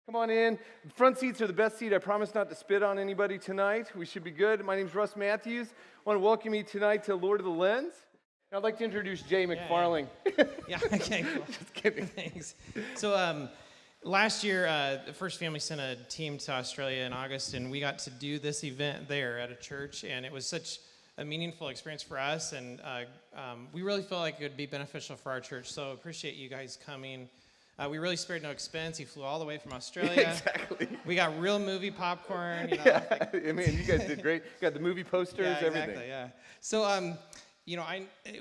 Come on in. The front seats are the best seat. I promise not to spit on anybody tonight. We should be good. My name's Russ Matthews. I want to welcome you tonight to Lord of the Lens. And I'd like to introduce Jay McFarling. Yeah, okay, cool. Just kidding. Thanks. So last year, the First Family sent a team to Australia in August, and we got to do this event there at a church, and it was such a meaningful experience for us, and we really felt like it would be beneficial for our church, so appreciate you guys coming. We really spared no expense. He flew all the way from Australia. Exactly. We got real movie popcorn. Yeah, I mean, you guys did great. Got the movie posters, yeah, exactly, everything. Yeah. So,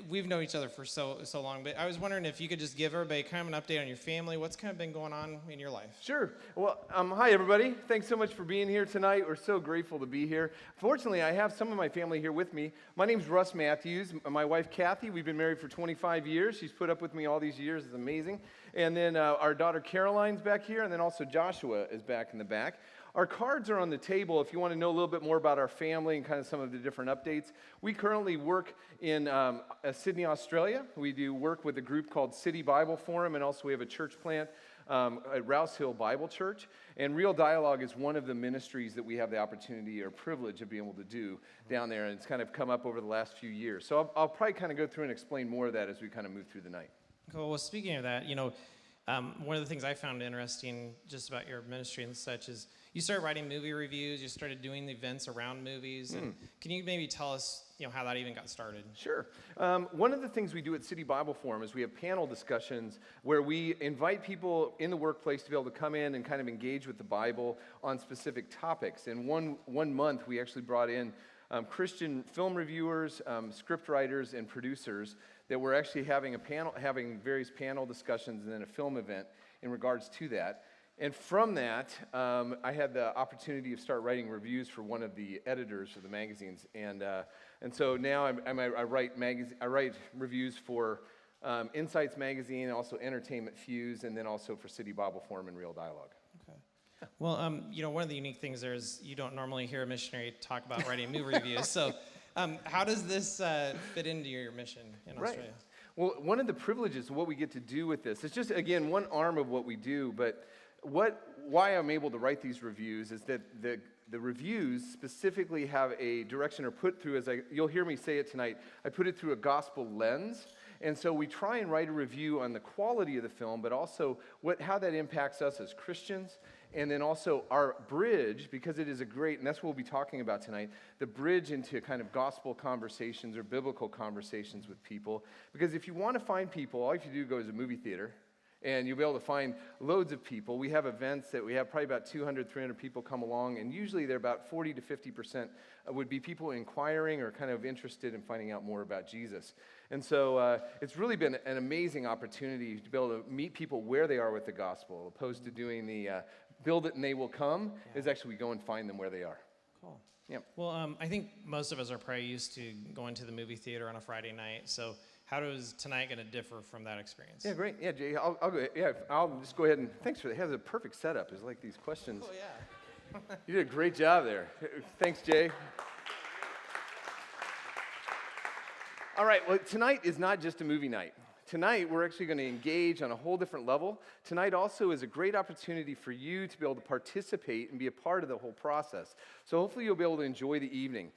we've known each other for so long, but I was wondering if you could just give everybody kind of an update on your family. What's kind of been going on in your life? Sure. Well, hi, everybody. Thanks so much for being here tonight. We're so grateful to be here. Fortunately, I have some of my family here with me. My name's Russ Matthews. My wife, Kathy, we've been married for 25 years. She's put up with me all these years. It's amazing. And then our daughter, Caroline's back here, and then also Joshua is back in the back. Our cards are on the table if you want to know a little bit more about our family and kind of some of the different updates. We currently work in Sydney, Australia. We do work with a group called City Bible Forum, and also we have a church plant at Rouse Hill Bible Church. And Real Dialogue is one of the ministries that we have the opportunity or privilege of being able to do down there, and it's kind of come up over the last few years. So I'll probably kind of go through and explain more of that as we kind of move through the night. Cool. Well, speaking of that, one of the things I found interesting just about your ministry and such is you started writing movie reviews, you started doing the events around movies, and can you maybe tell us, how that even got started? Sure. One of the things we do at City Bible Forum is we have panel discussions where we invite people in the workplace to be able to come in and kind of engage with the Bible on specific topics. And one month we actually brought in Christian film reviewers, script writers, and producers that were actually having various panel discussions and then a film event in regards to that. And from that, I had the opportunity to start writing reviews for one of the editors of the magazines, and so now I write reviews for Insights Magazine, also Entertainment Fuse, and then also for City Bible Forum and Real Dialogue. Okay. Well, one of the unique things there is you don't normally hear a missionary talk about writing movie reviews. So, how does this fit into your mission in Australia? Right. Well, one of the privileges of what we get to do with this, it's just, again, one arm of what we do, but why I'm able to write these reviews is that the reviews specifically have a direction or put through, you'll hear me say it tonight, I put it through a gospel lens. And so we try and write a review on the quality of the film, but also how that impacts us as Christians, and then also our bridge, because it is and that's what we'll be talking about tonight, the bridge into kind of gospel conversations or biblical conversations with people. Because if you want to find people, all you have to do is go to a movie theater, and you'll be able to find loads of people. We have events that we have probably about 200, 300 people come along, and usually they're about 40 to 50% would be people inquiring or kind of interested in finding out more about Jesus. And so it's really been an amazing opportunity to be able to meet people where they are with the gospel, opposed to doing the build it and they will come, is actually we go and find them where they are. Cool. Yep. Well, I think most of us are probably used to going to the movie theater on a Friday night, so how is tonight going to differ from that experience? Yeah, great. Yeah, Jay, I'll just go ahead and thanks for that. It has a perfect setup. It's like these questions. Oh, yeah. You did a great job there. Thanks, Jay. All right, well, tonight is not just a movie night. Tonight, we're actually going to engage on a whole different level. Tonight also is a great opportunity for you to be able to participate and be a part of the whole process. So hopefully you'll be able to enjoy the evening.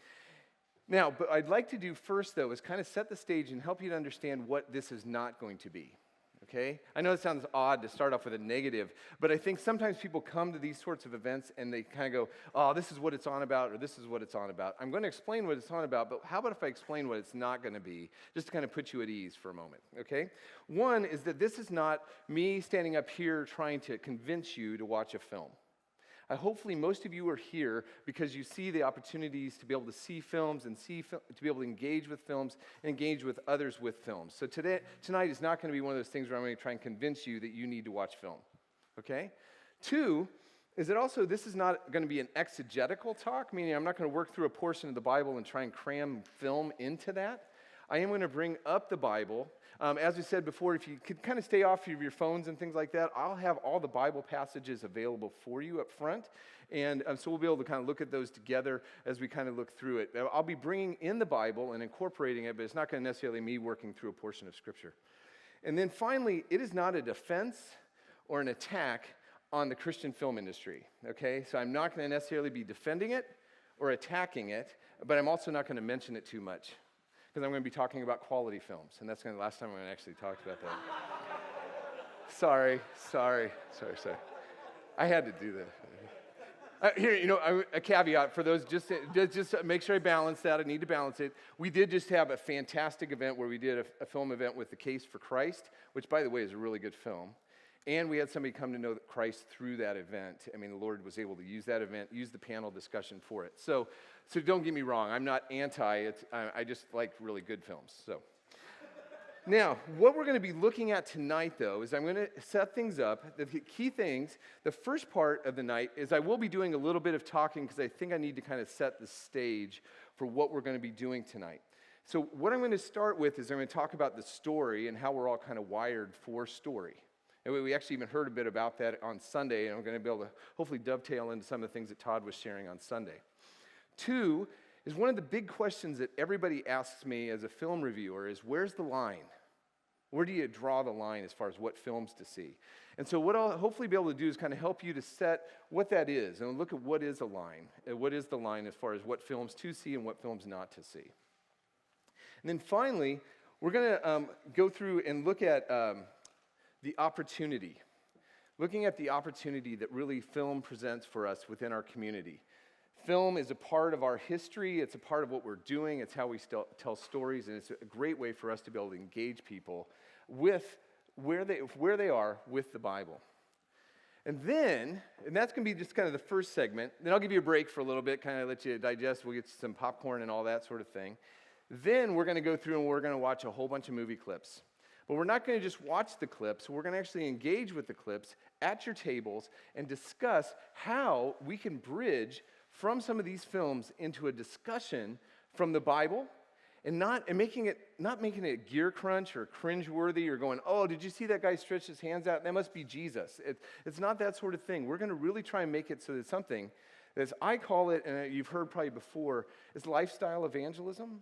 Now, but I'd like to do first, though, is kind of set the stage and help you to understand what this is not going to be, okay? I know it sounds odd to start off with a negative, but I think sometimes people come to these sorts of events and they kind of go, oh, this is what it's on about, or this is what it's on about. I'm going to explain what it's on about, but how about if I explain what it's not going to be, just to kind of put you at ease for a moment, okay? One is that this is not me standing up here trying to convince you to watch a film. Hopefully most of you are here because you see the opportunities to be able to see films and to be able to engage with films and engage with others with films. So tonight is not going to be one of those things where I'm going to try and convince you that you need to watch film, okay? Two is that also this is not going to be an exegetical talk, meaning I'm not going to work through a portion of the Bible and try and cram film into that. I am going to bring up the Bible. As we said before, if you could kind of stay off of your phones and things like that, I'll have all the Bible passages available for you up front. And so we'll be able to kind of look at those together as we kind of look through it. I'll be bringing in the Bible and incorporating it, but it's not going to necessarily me working through a portion of Scripture. And then finally, it is not a defense or an attack on the Christian film industry, okay? So I'm not going to necessarily be defending it or attacking it, but I'm also not going to mention it too much because I'm going to be talking about quality films, and that's going to be the last time I'm going to actually talk about that. Sorry. I had to do that. Here, a caveat for those, just make sure I balance that. I need to balance it. We did just have a fantastic event where we did a film event with The Case for Christ, which, by the way, is a really good film. And we had somebody come to know Christ through that event. I mean, the Lord was able to use that event, use the panel discussion for it. So don't get me wrong. I'm not anti it. I just like really good films. So now, what we're going to be looking at tonight, though, is I'm going to set things up. The key things, the first part of the night is I will be doing a little bit of talking because I think I need to kind of set the stage for what we're going to be doing tonight. So what I'm going to start with is I'm going to talk about the story and how we're all kind of wired for story. And we actually even heard a bit about that on Sunday, and I'm going to be able to hopefully dovetail into some of the things that Todd was sharing on Sunday. 2 is one of the big questions that everybody asks me as a film reviewer is, where's the line? Where do you draw the line as far as what films to see? And so what I'll hopefully be able to do is kind of help you to set what that is and look at what is a line, and what is the line as far as what films to see and what films not to see. And then finally, we're going to go through and look at the opportunity, looking at the opportunity that really film presents for us within our community. Film is a part of our history, it's a part of what we're doing, it's how we tell stories, and it's a great way for us to be able to engage people with where they are with the Bible. And that's going to be just kind of the first segment. Then I'll give you a break for a little bit, kind of let you digest, we'll get some popcorn and all that sort of thing. Then we're going to go through and we're going to watch a whole bunch of movie clips. But we're not going to just watch the clips. We're going to actually engage with the clips at your tables and discuss how we can bridge from some of these films into a discussion from the Bible and not making it a gear crunch or cringeworthy or going, oh, did you see that guy stretch his hands out? That must be Jesus. It's not that sort of thing. We're going to really try and make it so that something, as I call it, and you've heard probably before, is lifestyle evangelism.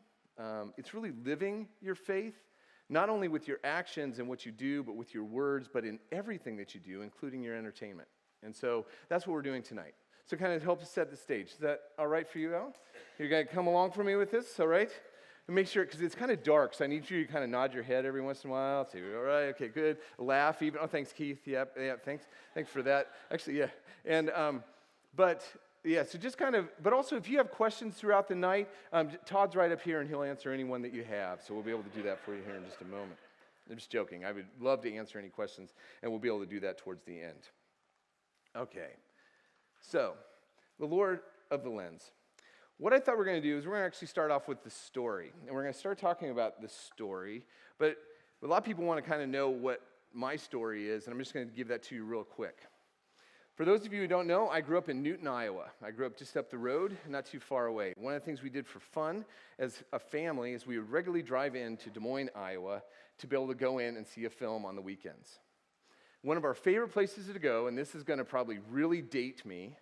It's really living your faith. Not only with your actions and what you do, but with your words, but in everything that you do, including your entertainment. And so that's what we're doing tonight. So kind of help us set the stage. Is that all right for you, Al? You're going to come along for me with this, all right? And make sure, because it's kind of dark, so I need you to kind of nod your head every once in a while. Say, all right, okay, good. Laugh even. Oh, thanks, Keith. Yeah, thanks. Thanks for that. Actually, yeah. And, yeah, so just kind of, but also if you have questions throughout the night, Todd's right up here and he'll answer any one that you have. So we'll be able to do that for you here in just a moment. I'm just joking. I would love to answer any questions, and we'll be able to do that towards the end. Okay, so the Lord of the Lens. What I thought we were going to do is we're going to actually start off with the story, and we're going to start talking about the story, but a lot of people want to kind of know what my story is, and I'm just going to give that to you real quick. For those of you who don't know, I grew up in Newton, Iowa. I grew up just up the road, not too far away. One of the things we did for fun as a family is we would regularly drive into Des Moines, Iowa, to be able to go in and see a film on the weekends. One of our favorite places to go, and this is going to probably really date me,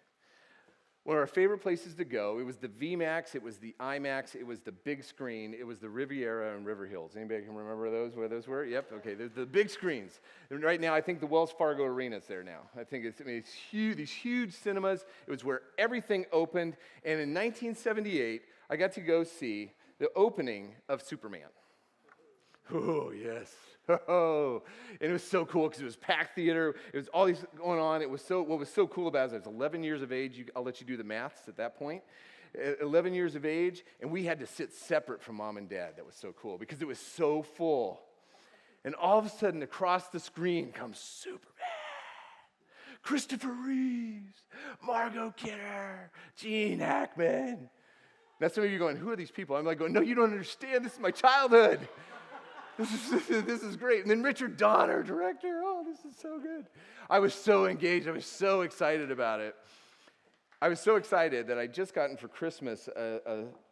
one of our favorite places to go, it was the VMAX, it was the IMAX, it was the big screen, it was the Riviera and River Hills. Anybody can remember those, where those were? Yep, okay, the big screens. And right now, I think the Wells Fargo Arena's there now. I think it's huge, these huge cinemas. It was where everything opened. And in 1978, I got to go see the opening of Superman. Oh, yes. Oh, and it was so cool because it was packed theater. It was all these going on. What was so cool about it is I was 11 years of age. I'll let you do the maths at that point. 11 years of age, and we had to sit separate from mom and dad. That was so cool because it was so full. And all of a sudden, across the screen comes Superman, Christopher Reeves, Margot Kidder, Gene Hackman. Now some of you going, who are these people? I'm like going, no, you don't understand. This is my childhood. This is great. And then Richard Donner, director. Oh, this is so good. I was so engaged. I was so excited about it. I was so excited that I just gotten for Christmas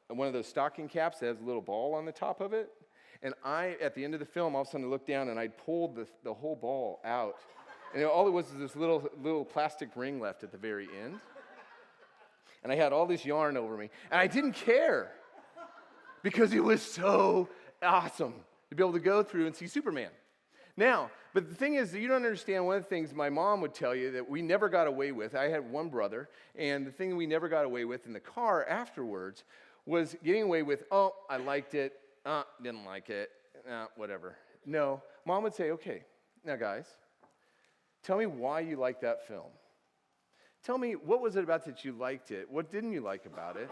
one of those stocking caps that has a little ball on the top of it. And at the end of the film, all of a sudden I looked down and I pulled the whole ball out. And all it was this little plastic ring left at the very end. And I had all this yarn over me. And I didn't care because it was so awesome to be able to go through and see Superman. Now, but the thing is, you don't understand one of the things my mom would tell you that we never got away with. I had one brother, and the thing that we never got away with in the car afterwards was getting away with, oh, I liked it, didn't like it, whatever. No, Mom would say, okay, now guys, tell me why you liked that film. Tell me, what was it about that you liked it? What didn't you like about it?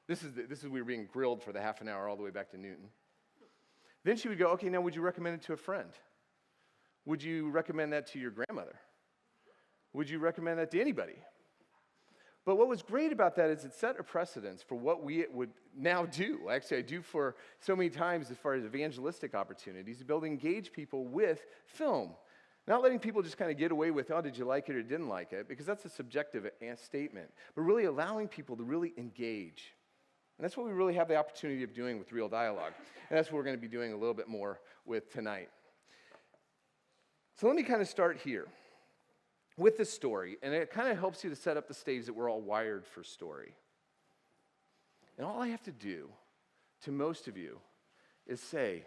This is we were being grilled for the half an hour all the way back to Newton. Then she would go, okay, now would you recommend it to a friend? Would you recommend that to your grandmother? Would you recommend that to anybody? But what was great about that is it set a precedence for what we would now do. Actually, I do for so many times as far as evangelistic opportunities, to be able to engage people with film. Not letting people just kind of get away with, oh, did you like it or didn't like it? Because that's a subjective statement. But really allowing people to really engage. And that's what we really have the opportunity of doing with Real Dialogue. And that's what we're going to be doing a little bit more with tonight. So let me kind of start here with the story. And it kind of helps you to set up the stage that we're all wired for story. And all I have to do to most of you is say,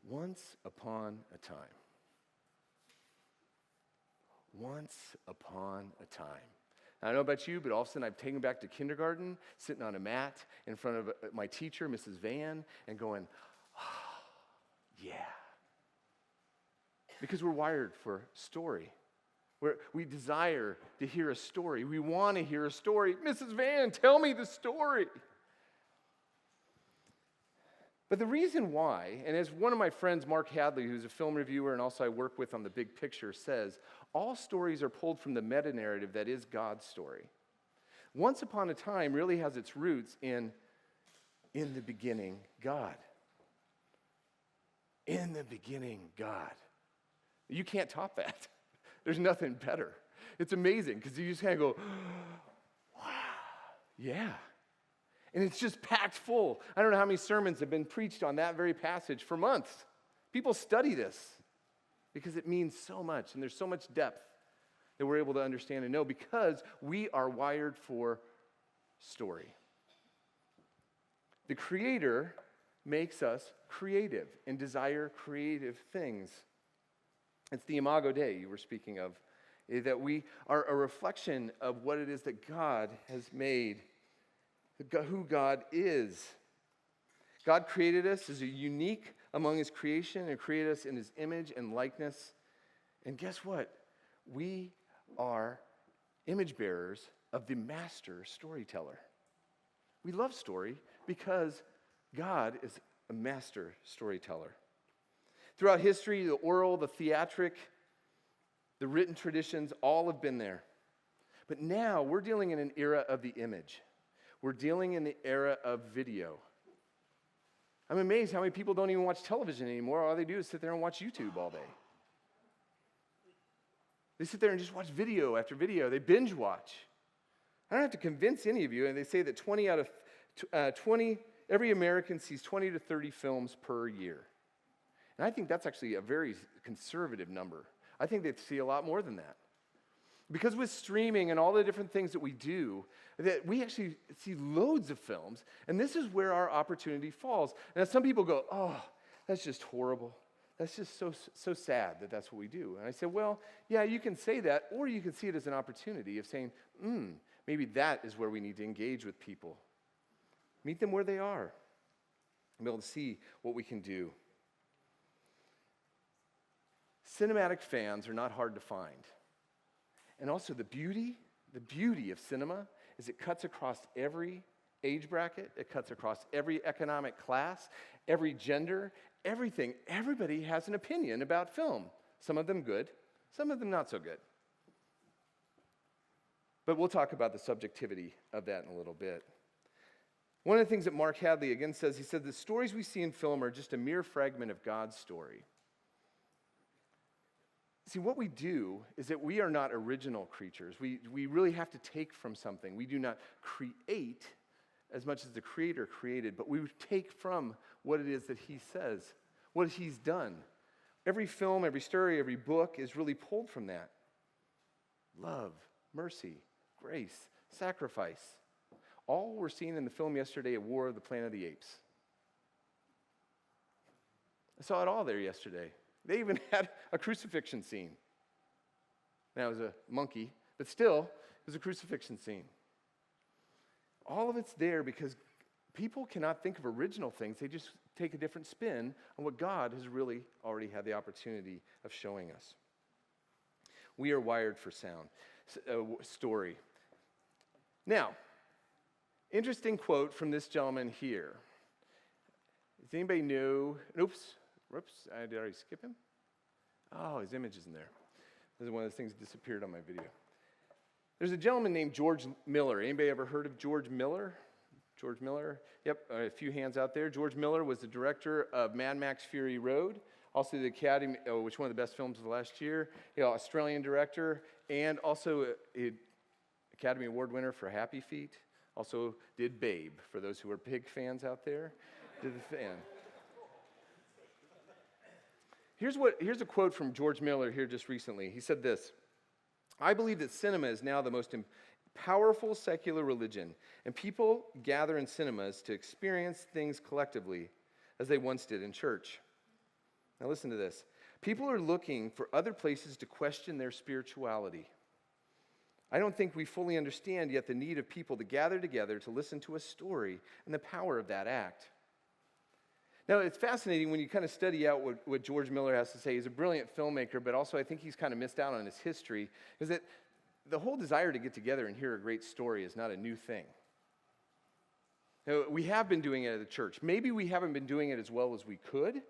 once upon a time. Once upon a time. I don't know about you, but all of a sudden I've taken back to kindergarten, sitting on a mat in front of my teacher, Mrs. Van, and going, oh, yeah. Because we're wired for story. We desire to hear a story. We want to hear a story. Mrs. Van, tell me the story. But the reason why, and as one of my friends, Mark Hadley, who's a film reviewer and also I work with on The Big Picture, says, all stories are pulled from the meta-narrative that is God's story. Once Upon a Time really has its roots in the beginning, God. In the beginning, God. You can't top that. There's nothing better. It's amazing because you just kind of go, wow, yeah. And it's just packed full. I don't know how many sermons have been preached on that very passage for months. People study this because it means so much, and there's so much depth that we're able to understand and know because we are wired for story. The Creator makes us creative and desire creative things. It's the Imago Dei you were speaking of, that we are a reflection of what it is that God has made, who God is. God created us as a unique among his creation and created us in his image and likeness. And guess what? We are image bearers of the master storyteller. We love story because God is a master storyteller. Throughout history, the oral, the theatric, the written traditions, all have been there. But now we're dealing in an era of the image. We're dealing in the era of video. I'm amazed how many people don't even watch television anymore. All they do is sit there and watch YouTube all day. They sit there and just watch video after video. They binge watch. I don't have to convince any of you, and they say that 20 out of 20, every American sees 20 to 30 films per year. And I think that's actually a very conservative number. I think they see a lot more than that. Because with streaming and all the different things that we do, that we actually see loads of films, and this is where our opportunity falls. And some people go, oh, that's just horrible. That's just so sad that that's what we do. And I say, well, yeah, you can say that, or you can see it as an opportunity of saying, maybe that is where we need to engage with people. Meet them where they are, and be able to see what we can do. Cinematic fans are not hard to find. And also the beauty of cinema is it cuts across every age bracket, it cuts across every economic class, every gender, everything. Everybody has an opinion about film. Some of them good, some of them not so good. But we'll talk about the subjectivity of that in a little bit. One of the things that Mark Hadley again says, he said, the stories we see in film are just a mere fragment of God's story. See, what we do is that we are not original creatures. We really have to take from something. We do not create as much as the Creator created, but we take from what it is that he says, what he's done. Every film, every story, every book is really pulled from that. Love, mercy, grace, sacrifice. All we're seeing in the film yesterday, A War of the Planet of the Apes. I saw it all there yesterday. They even had a crucifixion scene. Now, it was a monkey, but still, it was a crucifixion scene. All of it's there because people cannot think of original things. They just take a different spin on what God has really already had the opportunity of showing us. We are wired for sound. Story. Now, interesting quote from this gentleman here. Does anybody know? Oops, did I already skip him? Oh, his image isn't there. This is one of those things that disappeared on my video. There's a gentleman named George Miller. Anybody ever heard of George Miller? George Miller? Yep, a few hands out there. George Miller was the director of Mad Max Fury Road, also the Academy, which is one of the best films of the last year, Australian director, and also an Academy Award winner for Happy Feet. Also did Babe, for those who are pig fans out there. Did the fan. Here's a quote from George Miller here just recently. He said this: "I believe that cinema is now the most powerful secular religion, and people gather in cinemas to experience things collectively as they once did in church." Now listen to this. People are looking for other places to question their spirituality. I don't think we fully understand yet the need of people to gather together to listen to a story and the power of that act. Now, it's fascinating when you kind of study out what George Miller has to say. He's a brilliant filmmaker, but also I think he's kind of missed out on his history, is that the whole desire to get together and hear a great story is not a new thing. Now, we have been doing it at the church. Maybe we haven't been doing it as well as we could,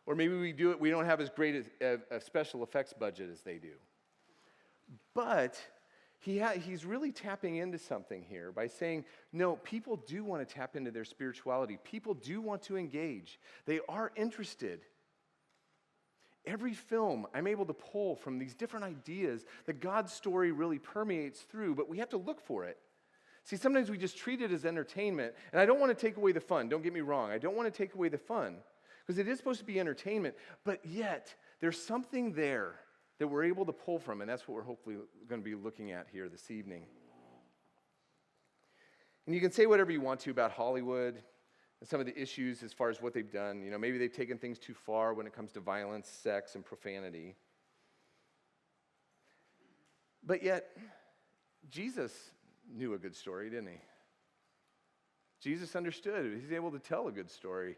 or maybe we don't have as great a special effects budget as they do. But he's really tapping into something here by saying, no, people do want to tap into their spirituality. People do want to engage. They are interested. Every film I'm able to pull from these different ideas that God's story really permeates through, but we have to look for it. See, sometimes we just treat it as entertainment, and I don't want to take away the fun. Don't get me wrong. I don't want to take away the fun, because it is supposed to be entertainment, but yet there's something there that we're able to pull from, and that's what we're hopefully going to be looking at here this evening. And you can say whatever you want to about Hollywood and some of the issues as far as what they've done. You know, maybe they've taken things too far when it comes to violence, sex, and profanity. But yet, Jesus knew a good story, didn't he? Jesus understood. He's able to tell a good story.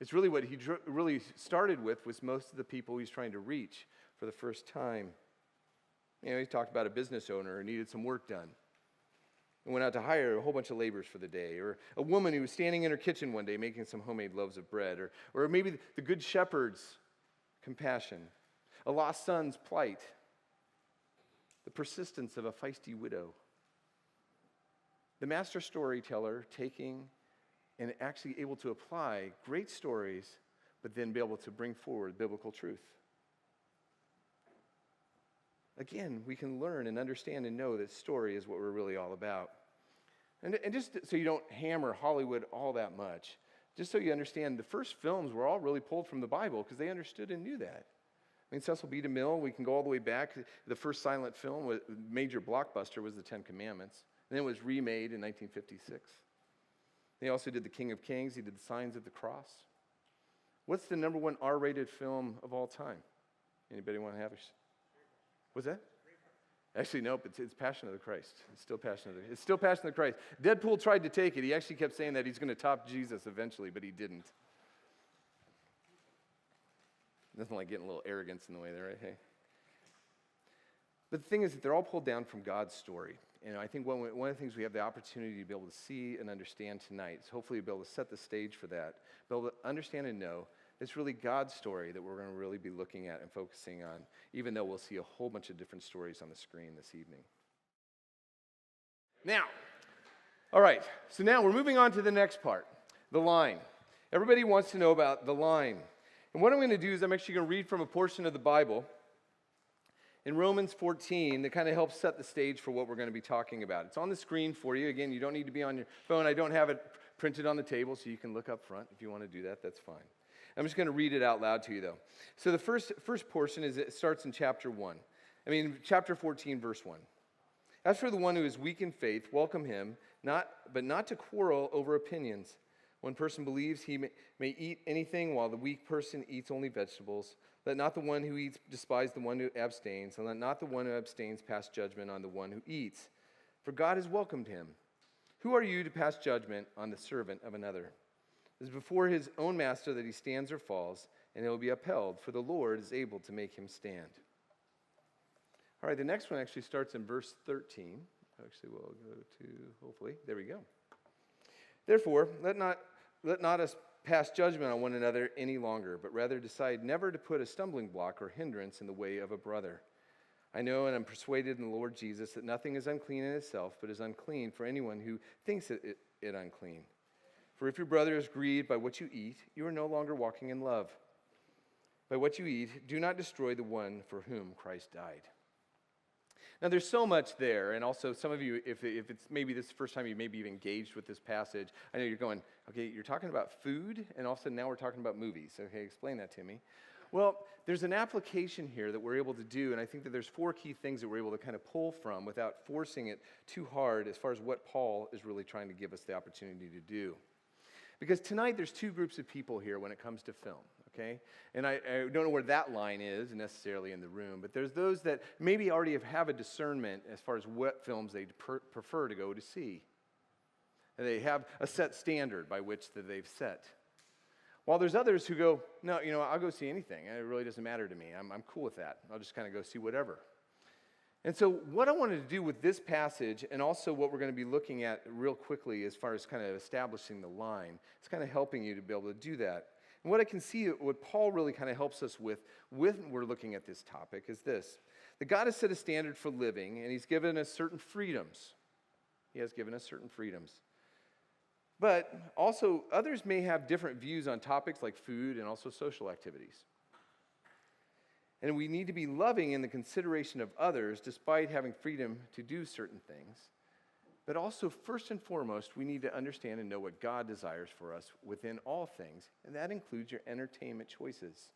It's really what he really started with was most of the people he's trying to reach for the first time. You know, he talked about a business owner who needed some work done and went out to hire a whole bunch of laborers for the day, or a woman who was standing in her kitchen one day making some homemade loaves of bread, or maybe the good shepherd's compassion, a lost son's plight, the persistence of a feisty widow. The master storyteller taking and actually able to apply great stories, but then be able to bring forward biblical truth. Again, we can learn and understand and know that story is what we're really all about. And just so you don't hammer Hollywood all that much, just so you understand, the first films were all really pulled from the Bible because they understood and knew that. I mean, Cecil B. DeMille, we can go all the way back. The first silent film, major blockbuster, was The Ten Commandments. And then it was remade in 1956. He also did The King of Kings. He did The Signs of the Cross. What's the number one R-rated film of all time? Anybody want to have it? What's that? Actually, nope, it's Passion of the Christ. It's still Passion of the Christ. Deadpool tried to take it. He actually kept saying that he's going to top Jesus eventually, but he didn't. Nothing like getting a little arrogance in the way there, right? Hey. But the thing is that they're all pulled down from God's story. And I think one of the things we have the opportunity to be able to see and understand tonight is hopefully be able to set the stage for that, be able to understand and know it's really God's story that we're going to really be looking at and focusing on, even though we'll see a whole bunch of different stories on the screen this evening. Now, all right, so now we're moving on to the next part, the line. Everybody wants to know about the line. And what I'm going to do is I'm actually going to read from a portion of the Bible in Romans 14 that kind of helps set the stage for what we're going to be talking about. It's on the screen for you. Again, you don't need to be on your phone. I don't have it printed on the table, so you can look up front. If you want to do that, that's fine. I'm just going to read it out loud to you, though. So the first portion is it starts in chapter 14, verse 1. As for the one who is weak in faith, welcome him, but not to quarrel over opinions. One person believes he may eat anything, while the weak person eats only vegetables. Let not the one who eats despise the one who abstains, and let not the one who abstains pass judgment on the one who eats, for God has welcomed him. Who are you to pass judgment on the servant of another? It is before his own master that he stands or falls, and he will be upheld, for the Lord is able to make him stand. All right, the next one actually starts in verse 13. Actually, we'll go to, hopefully, there we go. Therefore, let not us pass judgment on one another any longer, but rather decide never to put a stumbling block or hindrance in the way of a brother. I know and am persuaded in the Lord Jesus that nothing is unclean in itself, but is unclean for anyone who thinks it unclean. For if your brother is grieved by what you eat, you are no longer walking in love. By what you eat, do not destroy the one for whom Christ died. Now, there's so much there, and also some of you, if it's maybe this is the first time you maybe even engaged with this passage, I know you're going, okay, you're talking about food, and all of a sudden now we're talking about movies. Okay, explain that to me. Well, there's an application here that we're able to do, and I think that there's 4 key things that we're able to kind of pull from without forcing it too hard as far as what Paul is really trying to give us the opportunity to do. Because tonight there's 2 groups of people here when it comes to film, okay? And I don't know where that line is necessarily in the room, but there's those that maybe already have a discernment as far as what films they prefer to go to see. And they have a set standard by which that they've set. While there's others who go, no, I'll go see anything. It really doesn't matter to me. I'm cool with that. I'll just kind of go see whatever. And so what I wanted to do with this passage, and also what we're going to be looking at real quickly as far as kind of establishing the line, it's kind of helping you to be able to do that. And what I can see, what Paul really kind of helps us with when we're looking at this topic is this. That God has set a standard for living, and he's given us certain freedoms. He has given us certain freedoms. But also, others may have different views on topics like food and also social activities. And we need to be loving in the consideration of others despite having freedom to do certain things. But also, first and foremost, we need to understand and know what God desires for us within all things, and that includes your entertainment choices.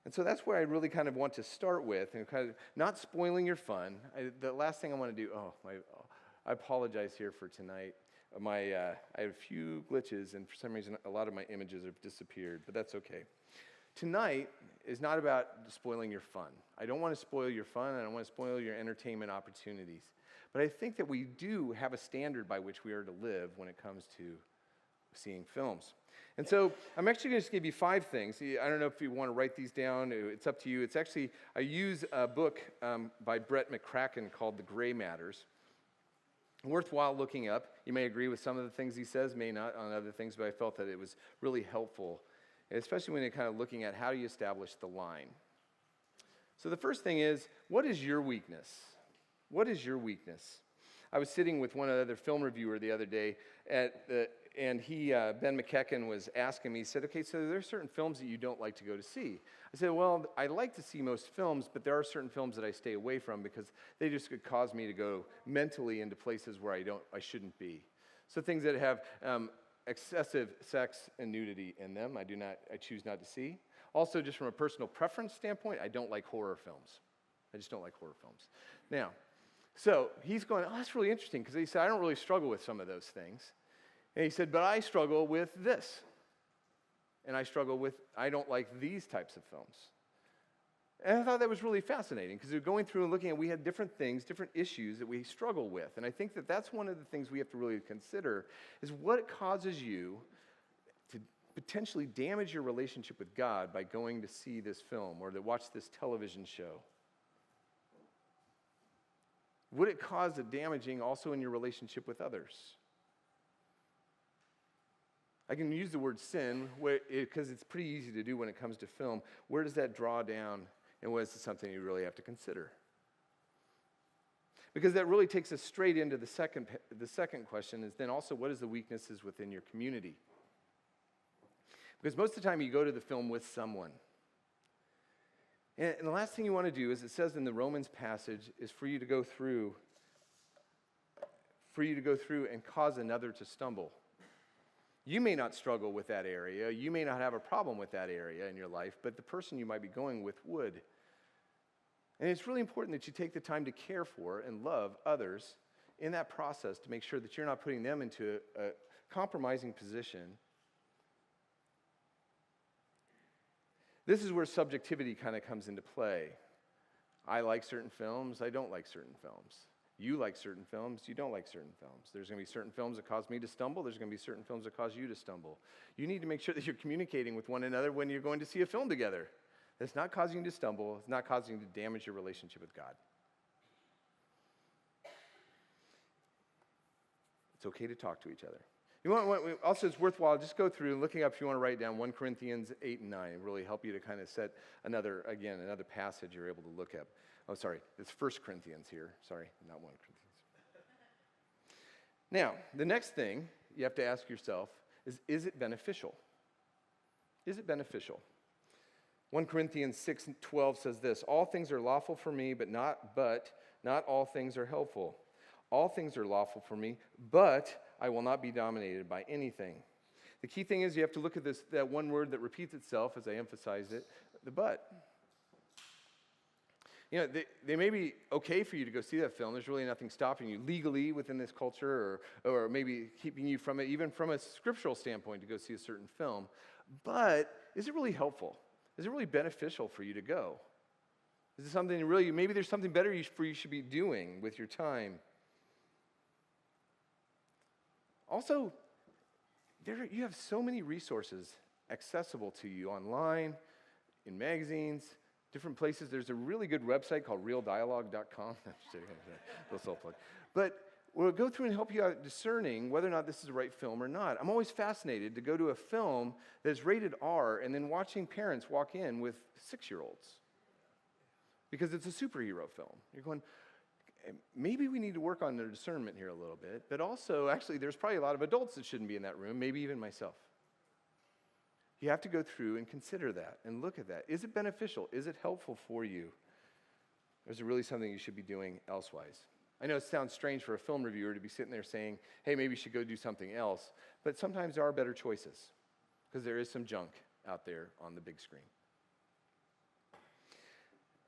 And so that's where I really kind of want to start with, and kind of not spoiling your fun. The last thing I want to do, I apologize here for tonight. I have a few glitches, and for some reason, a lot of my images have disappeared, but that's okay. Tonight is not about spoiling your fun. I don't want to spoil your fun. I don't want to spoil your entertainment opportunities. But I think that we do have a standard by which we are to live when it comes to seeing films. And so I'm actually going to just give you 5 things. I don't know if you want to write these down. It's up to you. It's actually, I use a book by Brett McCracken called The Gray Matters. Worthwhile looking up. You may agree with some of the things he says, may not on other things, but I felt that it was really helpful, especially when you're kind of looking at how do you establish the line. So the first thing is, what is your weakness? What is your weakness? I was sitting with one other film reviewer the other day, and he, Ben McKecken, was asking me, he said, okay, so there are certain films that you don't like to go to see. I said, well, I like to see most films, but there are certain films that I stay away from because they just could cause me to go mentally into places where I shouldn't be. So things that have excessive sex and nudity in them, I choose not to see. Also, just from a personal preference standpoint, I don't like horror films. I just don't like horror films. Now, so he's going, oh, that's really interesting, because he said, I don't really struggle with some of those things. And he said, but I struggle with this. And I don't like these types of films. And I thought that was really fascinating, because going through and looking at, we had different things, different issues that we struggle with. And I think that that's one of the things we have to really consider, is what causes you to potentially damage your relationship with God by going to see this film or to watch this television show. Would it cause a damaging also in your relationship with others? I can use the word sin because it's pretty easy to do when it comes to film. Where does that draw down, and what is something you really have to consider? Because that really takes us straight into the second question, is then also what is the weaknesses within your community? Because most of the time you go to the film with someone. And the last thing you want to do, as it says in the Romans passage, is for you to go through and cause another to stumble. You may not struggle with that area. You may not have a problem with that area in your life, but the person you might be going with would. And it's really important that you take the time to care for and love others in that process to make sure that you're not putting them into compromising position. This is where subjectivity kind of comes into play. I like certain films, I don't like certain films. You like certain films, you don't like certain films. There's going to be certain films that cause me to stumble, there's going to be certain films that cause you to stumble. You need to make sure that you're communicating with one another when you're going to see a film together. It's not causing you to stumble, it's not causing you to damage your relationship with God. It's okay to talk to each other. Also, it's worthwhile just go through and looking up if you want to write down 1 Corinthians 8 and 9. It'll really help you to kind of set another passage you're able to look up. Oh, sorry, it's 1 Corinthians here. Sorry, not 1 Corinthians. Now, the next thing you have to ask yourself is it beneficial? Is it beneficial? 1 Corinthians 6:12 says this, all things are lawful for me, but not all things are helpful. All things are lawful for me, but I will not be dominated by anything. The key thing is you have to look at that one word that repeats itself as I emphasize it, the but. You know, they may be okay for you to go see that film. There's really nothing stopping you legally within this culture or maybe keeping you from it, even from a scriptural standpoint, to go see a certain film. But is it really helpful? Is it really beneficial for you to go? Is it something really, maybe there's something better you should be doing with your time? Also, you have so many resources accessible to you online, in magazines, different places. There's a really good website called realdialogue.com. But we'll go through and help you out discerning whether or not this is the right film or not. I'm always fascinated to go to a film that's rated R and then watching parents walk in with 6-year-olds because it's a superhero film. You're going, maybe we need to work on their discernment here a little bit, but also, actually, there's probably a lot of adults that shouldn't be in that room, maybe even myself. You have to go through and consider that and look at that. Is it beneficial? Is it helpful for you? Or is it really something you should be doing elsewise? I know it sounds strange for a film reviewer to be sitting there saying, hey, maybe you should go do something else, but sometimes there are better choices because there is some junk out there on the big screen.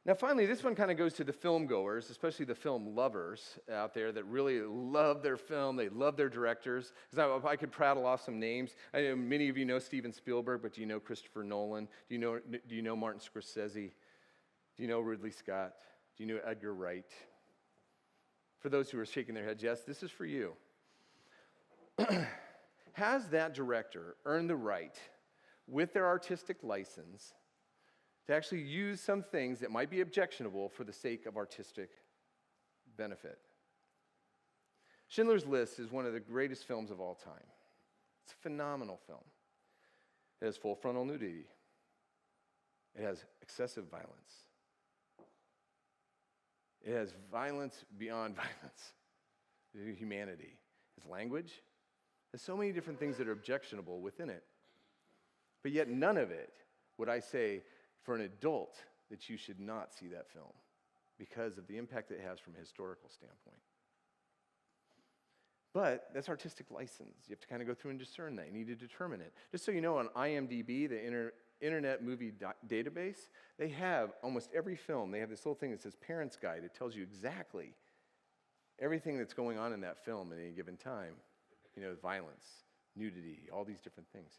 Now, finally, this one kind of goes to the film goers, especially the film lovers out there that really love their film. They love their directors. Because I could prattle off some names. I know many of you know Steven Spielberg, but do you know Christopher Nolan? Do you know Martin Scorsese? Do you know Ridley Scott? Do you know Edgar Wright? For those who are shaking their heads, yes, this is for you. Has that director earned the right, with their artistic license, to actually use some things that might be objectionable for the sake of artistic benefit? Schindler's List is one of the greatest films of all time. It's a phenomenal film. It has full frontal nudity. It has excessive violence. It has violence beyond violence. Humanity. Its language. There's so many different things that are objectionable within it. But yet none of it would I say for an adult that you should not see that film because of the impact it has from a historical standpoint. But that's artistic license. You have to kind of go through and discern that. You need to determine it. Just so you know, on IMDb, the Internet Movie Database, they have almost every film. They have this little thing that says Parents Guide. It tells you exactly everything that's going on in that film at any given time. You know, violence, nudity, all these different things.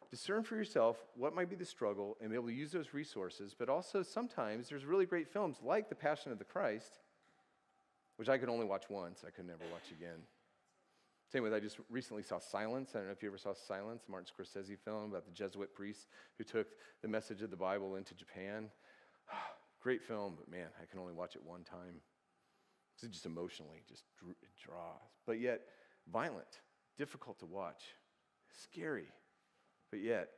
Discern for yourself what might be the struggle and be able to use those resources, but also sometimes there's really great films like The Passion of the Christ, which I could only watch once. I could never watch again. Same with, I just recently saw Silence. I don't know if you ever saw Silence, a Martin Scorsese film about the Jesuit priest who took the message of the Bible into Japan. Great film, but man, I can only watch it one time. It's just emotionally, just draws. But yet, violent, difficult to watch, scary, but yet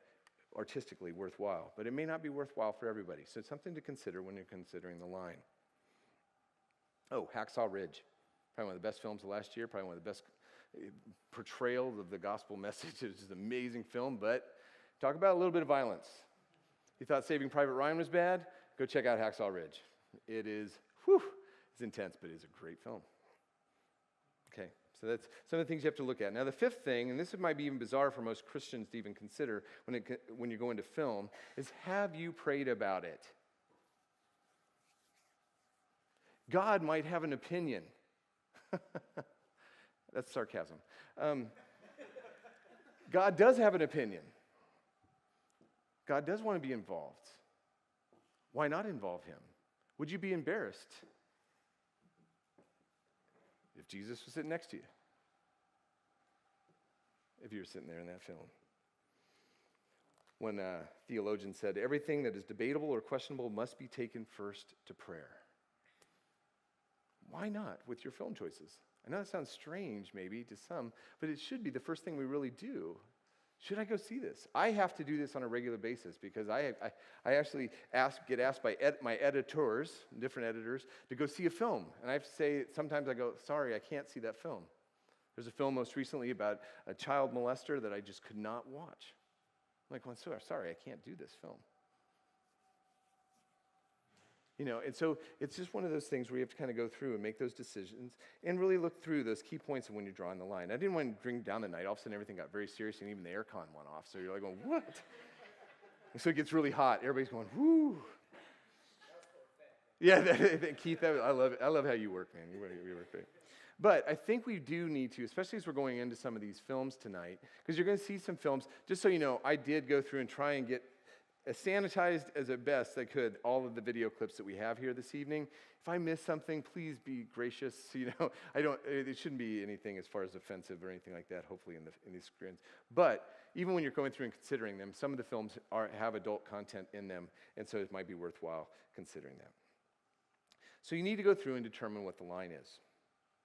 artistically worthwhile. But it may not be worthwhile for everybody. So it's something to consider when you're considering the line. Oh, Hacksaw Ridge. Probably one of the best films of last year, probably one of the best portrayals of the gospel message. It's an amazing film, but talk about a little bit of violence. You thought Saving Private Ryan was bad? Go check out Hacksaw Ridge. It is, it's intense, but it's a great film. Okay, so that's some of the things you have to look at. Now, the fifth thing, and this might be even bizarre for most Christians to even consider when you're going to film, is have you prayed about it? God might have an opinion. That's sarcasm. God does have an opinion. God does want to be involved. Why not involve him? Would you be embarrassed if Jesus was sitting next to you? If you were sitting there in that film? One theologian said, everything that is debatable or questionable must be taken first to prayer. Why not with your film choices? I know that sounds strange maybe to some, but it should be the first thing we really do. Should I go see this? I have to do this on a regular basis because I actually get asked by my editors, different editors, to go see a film. And I have to say, sometimes I go, sorry, I can't see that film. There's a film most recently about a child molester that I just could not watch. I'm like, well, sorry, I can't do this film. And so it's just one of those things where you have to kind of go through and make those decisions and really look through those key points of when you're drawing the line. I didn't want to bring down the night. All of a sudden, everything got very serious, and even the aircon went off. So you're like going, what? And so it gets really hot. Everybody's going, whoo. Yeah, Keith, I love it. I love how you work, man. You work great. But I think we do need to, especially as we're going into some of these films tonight, because you're going to see some films. Just so you know, I did go through and try and get as sanitized as best I could all of the video clips that we have here this evening. If I miss something, please be gracious. It shouldn't be anything as far as offensive or anything like that, hopefully, in these screens. But even when you're going through and considering them, some of the films have adult content in them, and so it might be worthwhile considering that. So you need to go through and determine what the line is.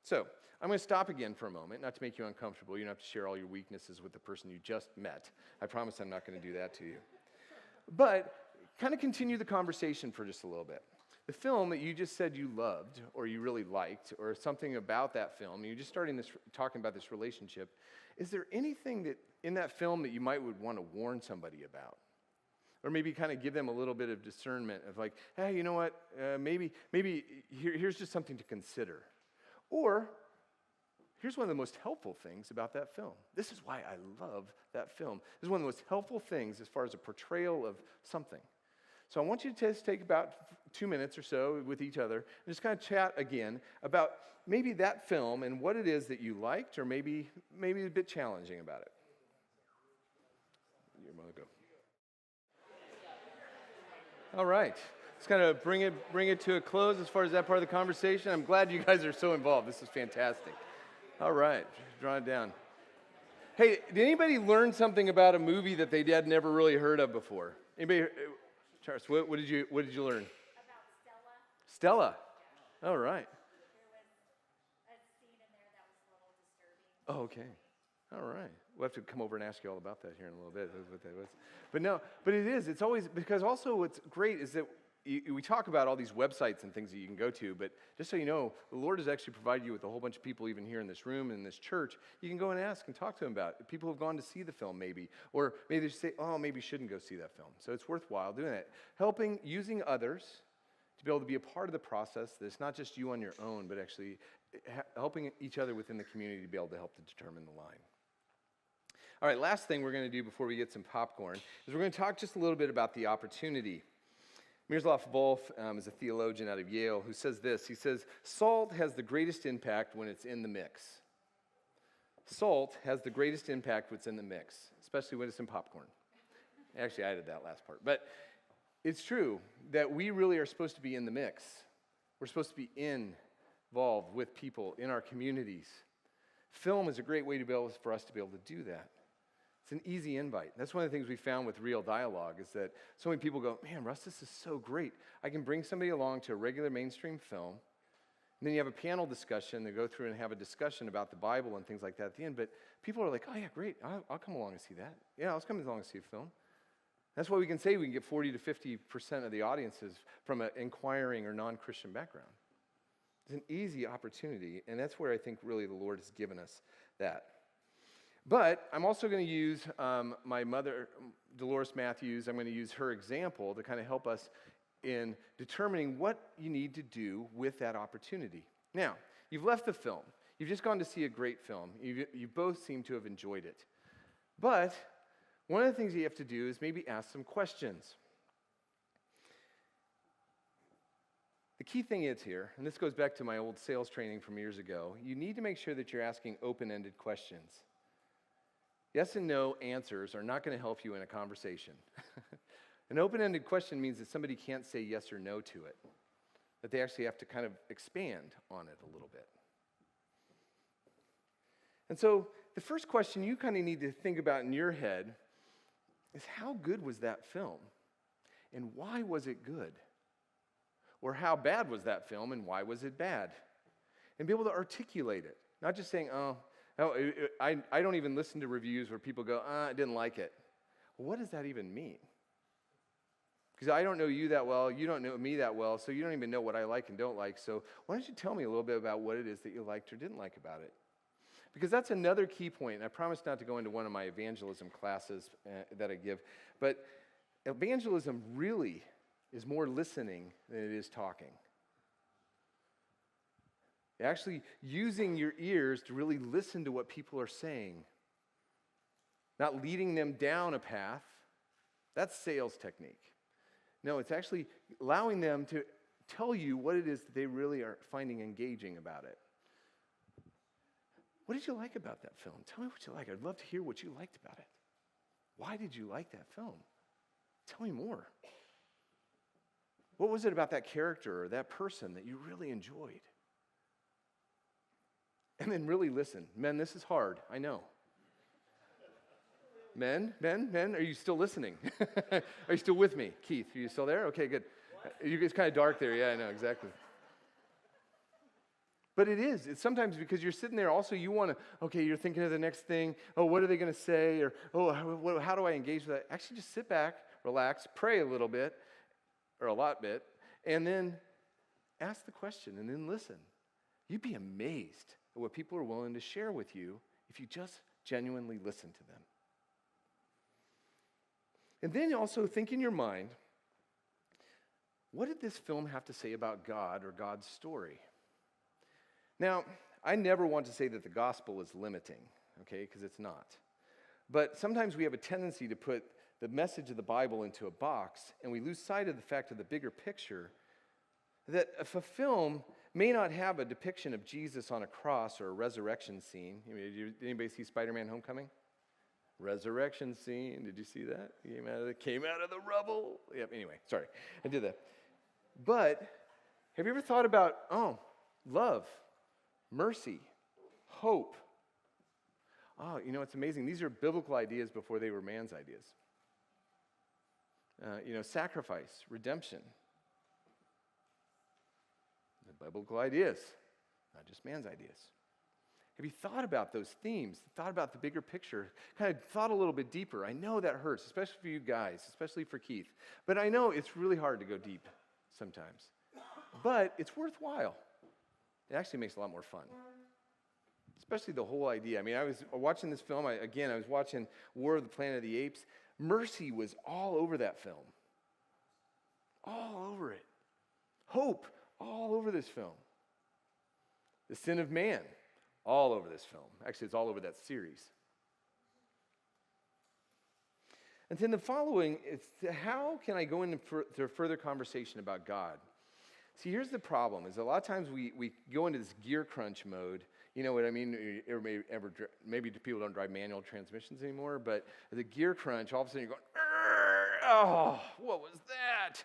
So I'm going to stop again for a moment, not to make you uncomfortable. You don't have to share all your weaknesses with the person you just met. I promise I'm not going to do that to you. But kind of continue the conversation for just a little bit. The film that you just said you loved or you really liked or something about that film, you're just talking about this relationship, is there anything that in that film that you would want to warn somebody about? Or maybe kind of give them a little bit of discernment of like, hey, you know what, maybe here's just something to consider. Or here's one of the most helpful things about that film. This is why I love that film. This is one of the most helpful things as far as a portrayal of something. So I want you to just take about 2 minutes or so with each other and just kind of chat again about maybe that film and what it is that you liked or maybe a bit challenging about it. Your mother go. All right. Let's kind of bring it to a close as far as that part of the conversation. I'm glad you guys are so involved. This is fantastic. All right, draw it down. Hey, did anybody learn something about a movie that they had never really heard of before? Anybody? Charles, what did you learn? About Stella. Stella. All right. There was a scene in there that was a little disturbing. Oh, okay. All right. We'll have to come over and ask you all about that here in a little bit. What that was. But it is. It's always, because also what's great is that we talk about all these websites and things that you can go to, but just so you know, the Lord has actually provided you with a whole bunch of people even here in this room, in this church. You can go and ask and talk to them about it. People who have gone to see the film maybe, or maybe they say, oh, maybe you shouldn't go see that film. So it's worthwhile doing that. Using others to be able to be a part of the process that's not just you on your own, but actually helping each other within the community to be able to help to determine the line. All right, last thing we're going to do before we get some popcorn is we're going to talk just a little bit about the opportunity. Miroslav Volf is a theologian out of Yale who says this. He says, salt has the greatest impact when it's in the mix. Salt has the greatest impact when it's in the mix, especially when it's in popcorn. Actually, I added that last part. But it's true that we really are supposed to be in the mix. We're supposed to be involved with people in our communities. Film is a great way for us to be able to do that. It's an easy invite. That's one of the things we found with Real Dialogue is that so many people go, man, Russ, this is so great. I can bring somebody along to a regular mainstream film, and then you have a panel discussion. They go through and have a discussion about the Bible and things like that at the end. But people are like, oh, yeah, great. I'll come along and see that. Yeah, I'll come along and see a film. That's why we can say we can get 40 to 50% of the audiences from an inquiring or non-Christian background. It's an easy opportunity, and that's where I think really the Lord has given us that. But I'm also going to use my mother, Dolores Matthews. I'm going to use her example to kind of help us in determining what you need to do with that opportunity. Now, you've left the film. You've just gone to see a great film. You both seem to have enjoyed it. But one of the things you have to do is maybe ask some questions. The key thing is here, and this goes back to my old sales training from years ago, you need to make sure that you're asking open-ended questions. Yes and no answers are not going to help you in a conversation. An open-ended question means that somebody can't say yes or no to it, that they actually have to kind of expand on it a little bit. And so the first question you kind of need to think about in your head is, how good was that film? And why was it good? Or how bad was that film and why was it bad? And be able to articulate it. Not just saying, I don't even listen to reviews where people go, I didn't like it. Well, what does that even mean? Because I don't know you that well, you don't know me that well, so you don't even know what I like and don't like. So why don't you tell me a little bit about what it is that you liked or didn't like about it? Because that's another key point, and I promise not to go into one of my evangelism classes that I give, but evangelism really is more listening than it is talking. Actually using your ears to really listen to what people are saying, not leading them down a path. That's sales technique. No, it's actually allowing them to tell you what it is that they really are finding engaging about it. What did you like about that film? Tell me what you like. I'd love to hear what you liked about it. Why did you like that film? Tell me more. What was it about that character or that person that you really enjoyed? And then really listen. Men, this is hard, I know. Men, are you still listening? Are you still with me? Keith, are you still there? Okay, good. It's kind of dark there. Yeah, I know, exactly. But it's sometimes because you're sitting there also, you want to, okay, you're thinking of the next thing. Oh, what are they going to say? Or, how do I engage with that? Actually, just sit back, relax, pray a little bit, or a lot bit, and then ask the question, and then listen. You'd be amazed at what people are willing to share with you if you just genuinely listen to them. And then also think in your mind, what did this film have to say about God or God's story? Now, I never want to say that the gospel is limiting, okay, because it's not. But sometimes we have a tendency to put the message of the Bible into a box, and we lose sight of the fact of the bigger picture, that if a film may not have a depiction of Jesus on a cross or a resurrection scene. Did anybody see Spider-Man Homecoming? Resurrection scene. Did you see that? Came out of the rubble. Yep, anyway, sorry. I did that. But have you ever thought about, love, mercy, hope? Oh, it's amazing. These are biblical ideas before they were man's ideas. Sacrifice, redemption. The biblical ideas, not just man's ideas. Have you thought about those themes, thought about the bigger picture, kind of thought a little bit deeper? I know that hurts, especially for you guys, especially for Keith. But I know it's really hard to go deep sometimes. But it's worthwhile. It actually makes it a lot more fun. Especially the whole idea. I mean, I was watching this film. I was watching War of the Planet of the Apes. Mercy was all over that film. All over it. Hope, all over this film. The sin of man, all over this film. Actually, it's all over that series. And then the following is, how can I go into a further conversation about God? See, here's the problem, is a lot of times we go into this gear crunch mode. You know what I mean? Maybe people don't drive manual transmissions anymore, but the gear crunch, all of a sudden you're going, oh, what was that?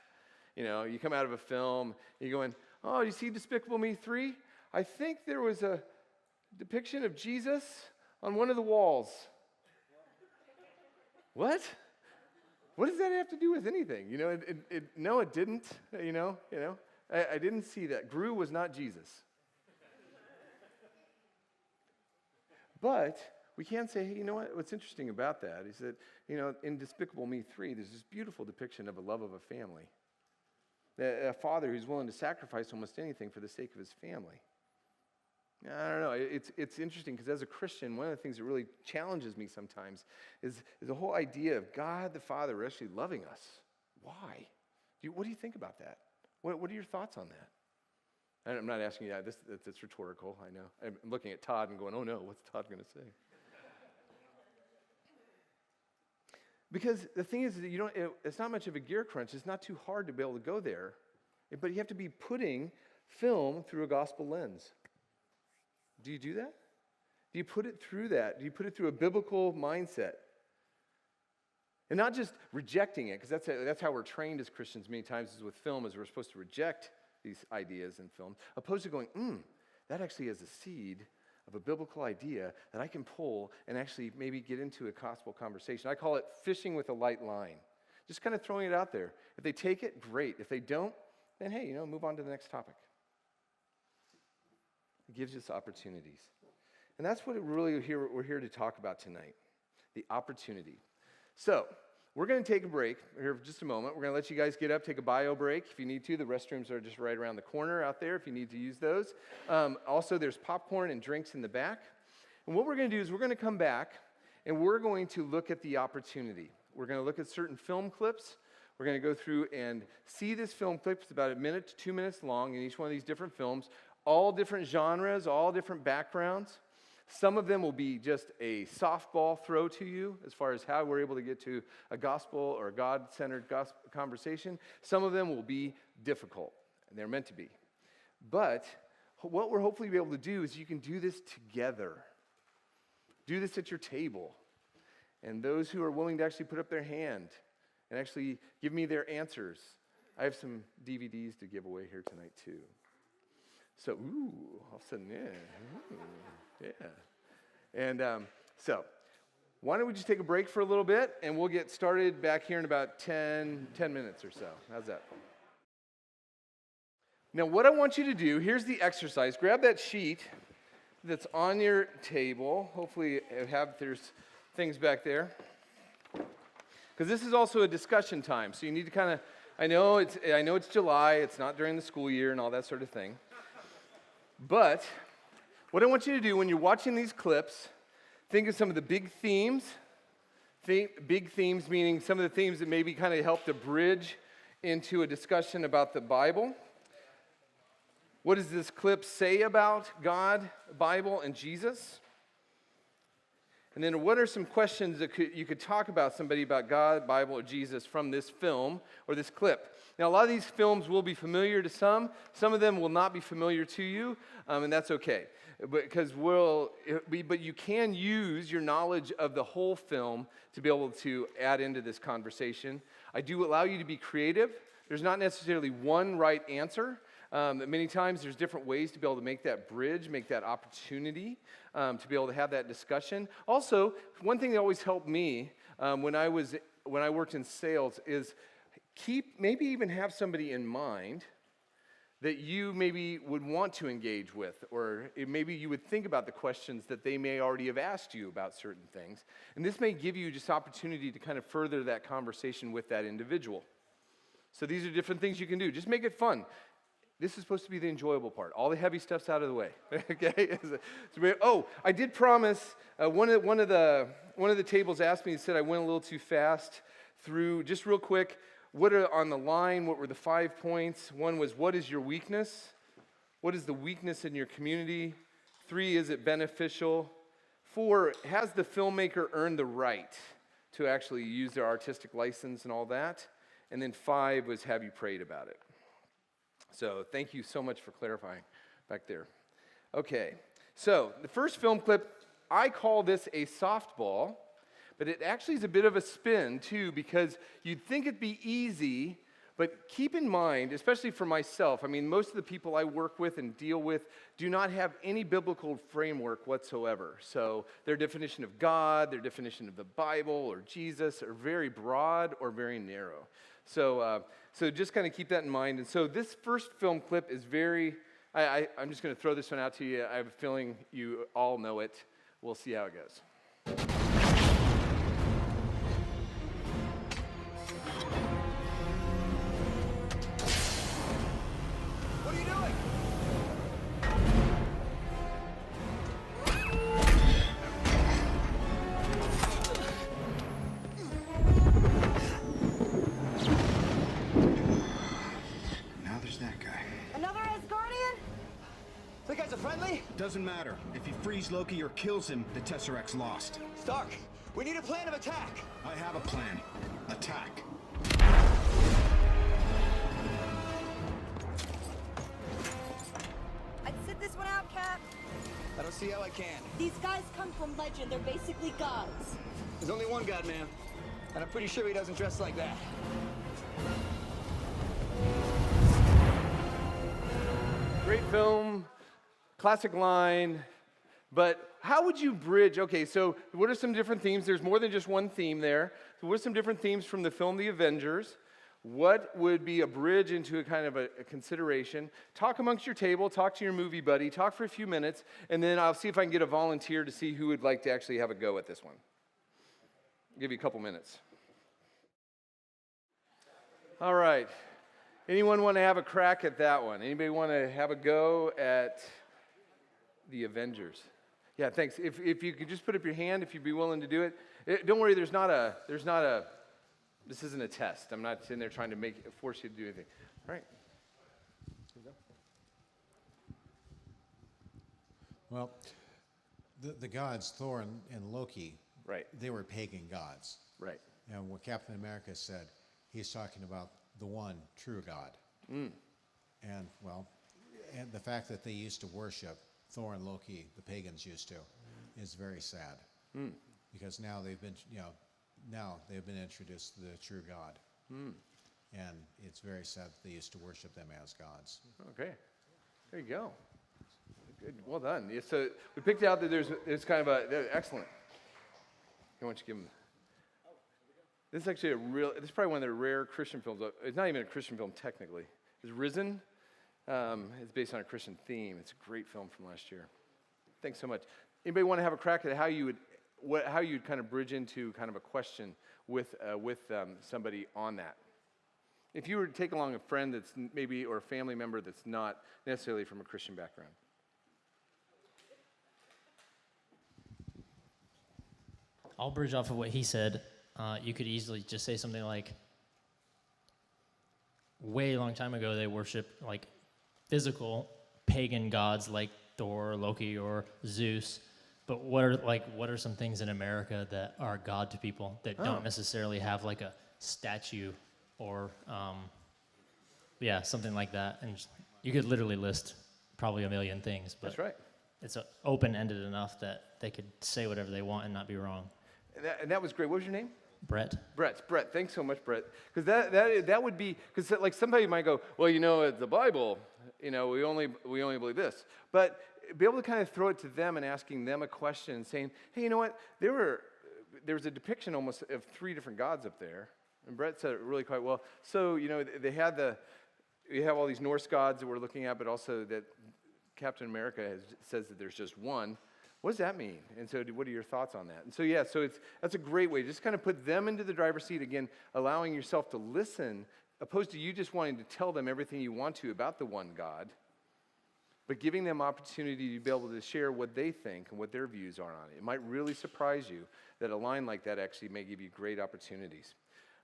You come out of a film, you're going, oh, you see Despicable Me 3? I think there was a depiction of Jesus on one of the walls. What? What does that have to do with anything? No, it didn't. I didn't see that. Gru was not Jesus. But we can say, hey, you know what? What's interesting about that is that, in Despicable Me 3, there's this beautiful depiction of a love of a family. A father who's willing to sacrifice almost anything for the sake of his family. I don't know. It's interesting because as a Christian, one of the things that really challenges me sometimes is the whole idea of God the Father actually loving us. Why? What do you think about that? What are your thoughts on that? I'm not asking you that. That's rhetorical, I know. I'm looking at Todd and going, oh no, what's Todd going to say? Because the thing is that it's not much of a gear crunch. It's not too hard to be able to go there. But you have to be putting film through a gospel lens. Do you do that? Do you put it through that? Do you put it through a biblical mindset? And not just rejecting it, because that's how we're trained as Christians many times is with film, is we're supposed to reject these ideas in film, opposed to going, that actually is a seed of a biblical idea that I can pull and actually maybe get into a gospel conversation. I call it fishing with a light line. Just kind of throwing it out there. If they take it, great. If they don't, then hey, move on to the next topic. It gives us opportunities. And that's what we're here to talk about tonight, the opportunity. So, we're going to take a break here for just a moment. We're going to let you guys get up, take a bio break if you need to. The restrooms are just right around the corner out there if you need to use those. Also, there's popcorn and drinks in the back. And what we're going to do is we're going to come back and we're going to look at the opportunity. We're going to look at certain film clips. We're going to go through and see this film clip. It's about 1 minute to 2 minutes long in each one of these different films. All different genres, all different backgrounds. Some of them will be just a softball throw to you as far as how we're able to get to a gospel or a God-centered conversation. Some of them will be difficult, and they're meant to be. But what we're hopefully be able to do is you can do this together. Do this at your table. And those who are willing to actually put up their hand and actually give me their answers. I have some DVDs to give away here tonight, too. So, all of a sudden, yeah. And so, why don't we just take a break for a little bit, and we'll get started back here in about 10 minutes or so. How's that? Now, what I want you to do, here's the exercise. Grab that sheet that's on your table. Hopefully, there's things back there. Because this is also a discussion time, so you need to kind of, I know it's July, it's not during the school year and all that sort of thing. But what I want you to do when you're watching these clips, think of some of the big themes. Big themes meaning some of the themes that maybe kind of help to bridge into a discussion about the Bible. What does this clip say about God, Bible, and Jesus? And then what are some questions that you could talk about somebody about God, Bible, or Jesus from this film or this clip? Now, a lot of these films will be familiar to some. Some of them will not be familiar to you, and that's okay. But you can use your knowledge of the whole film to be able to add into this conversation. I do allow you to be creative. There's not necessarily one right answer. Many times there's different ways to be able to make that bridge, make that opportunity to be able to have that discussion. Also, one thing that always helped me when I worked in sales is maybe even have somebody in mind that you maybe would want to engage with, or maybe you would think about the questions that they may already have asked you about certain things. And this may give you just opportunity to kind of further that conversation with that individual. So these are different things you can do. Just make it fun. This is supposed to be the enjoyable part. All the heavy stuff's out of the way. Okay. I did promise. One of the tables asked me. He said I went a little too fast through. Just real quick. What are on the line? What were the 5 points? 1 was, what is your weakness? What is the weakness in your community? 3, is it beneficial? 4, has the filmmaker earned the right to actually use their artistic license and all that? And then 5 was, have you prayed about it? So thank you so much for clarifying back there. Okay, so the first film clip, I call this a softball. But it actually is a bit of a spin, too, because you'd think it'd be easy, but keep in mind, especially for myself, most of the people I work with and deal with do not have any biblical framework whatsoever. So their definition of God, their definition of the Bible or Jesus are very broad or very narrow. So just kind of keep that in mind. And so this first film clip is I'm just going to throw this one out to you. I have a feeling you all know it. We'll see how it goes. Doesn't matter. If he frees Loki or kills him, the Tesseract's lost. Stark, we need a plan of attack. I have a plan. Attack. I'd sit this one out, Cap. I don't see how I can. These guys come from legend. They're basically gods. There's only one God, ma'am. And I'm pretty sure he doesn't dress like that. Great film, classic line, but how would you bridge? Okay, so what are some different themes? There's more than just one theme there. So what are some different themes from the film The Avengers? What would be a bridge into a kind of a consideration? Talk amongst your table, talk to your movie buddy, talk for a few minutes, and then I'll see if I can get a volunteer to see who would like to actually have a go at this one. I'll give you a couple minutes. All right. Anyone want to have a crack at that one? Anybody want to have a go at The Avengers? Yeah, thanks. If you could just put up your hand, if you'd be willing to do it. Don't worry, this isn't a test. I'm not sitting there trying to force you to do anything. All right. Well, the gods, Thor and Loki, Right. they were pagan gods. Right. And what Captain America said, he's talking about the one true God. And, well, and the fact that they used to worship Thor and Loki, the pagans used to, is very sad. Because now they've been, introduced to the true God. And it's very sad that they used to worship them as gods. Okay. There you go. Good. Well done. Yeah, so we picked out that there's kind of excellent. Why don't you give them? This is actually this is probably one of the rare Christian films. It's not even a Christian film technically. It's Risen. It's based on a Christian theme. It's a great film from last year. Thanks so much. Anybody want to have a crack at how you'd kind of bridge into kind of a question with somebody on that? If you were to take along a friend that's maybe, or a family member that's not necessarily from a Christian background. I'll bridge off of what he said. You could easily just say something like, way long time ago, they worshiped like physical pagan gods like Thor, or Loki, or Zeus. But what are some things in America that are God to people that don't necessarily have like a statue or something like that? And you could literally list probably a million things. But That's right. It's open-ended enough that they could say whatever they want and not be wrong. And that was great. What was your name? Brett. Brett, thanks so much, Brett. Because that would be, because like somebody might go, well, the Bible, we only believe this. But be able to kind of throw it to them and asking them a question and saying, hey, you know what? There was a depiction almost of 3 different gods up there. And Brett said it really quite well. So, they had we have all these Norse gods that we're looking at, but also that Captain America says that there's just one. What does that mean? And so what are your thoughts on that? And so, that's a great way. Just kind of put them into the driver's seat, again, allowing yourself to listen, opposed to you just wanting to tell them everything you want to about the one God, but giving them opportunity to be able to share what they think and what their views are on it. It might really surprise you that a line like that actually may give you great opportunities.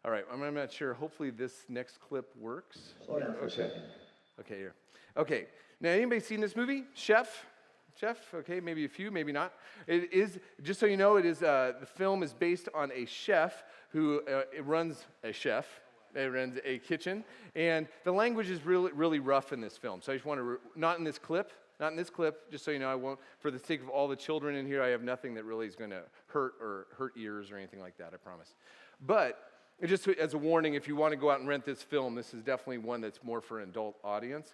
All right, I'm not sure. Hopefully this next clip works. Slow down for a second. Okay, here. Okay, now anybody seen this movie? Chef, okay, maybe a few, maybe not. It is, just so you know, the film is based on a chef who runs a kitchen, and the language is really, really rough in this film. So I just want to, not in this clip, just so you know, I won't, for the sake of all the children in here, I have nothing that really is going to hurt ears or anything like that, I promise. But just as a warning, if you want to go out and rent this film, this is definitely one that's more for an adult audience.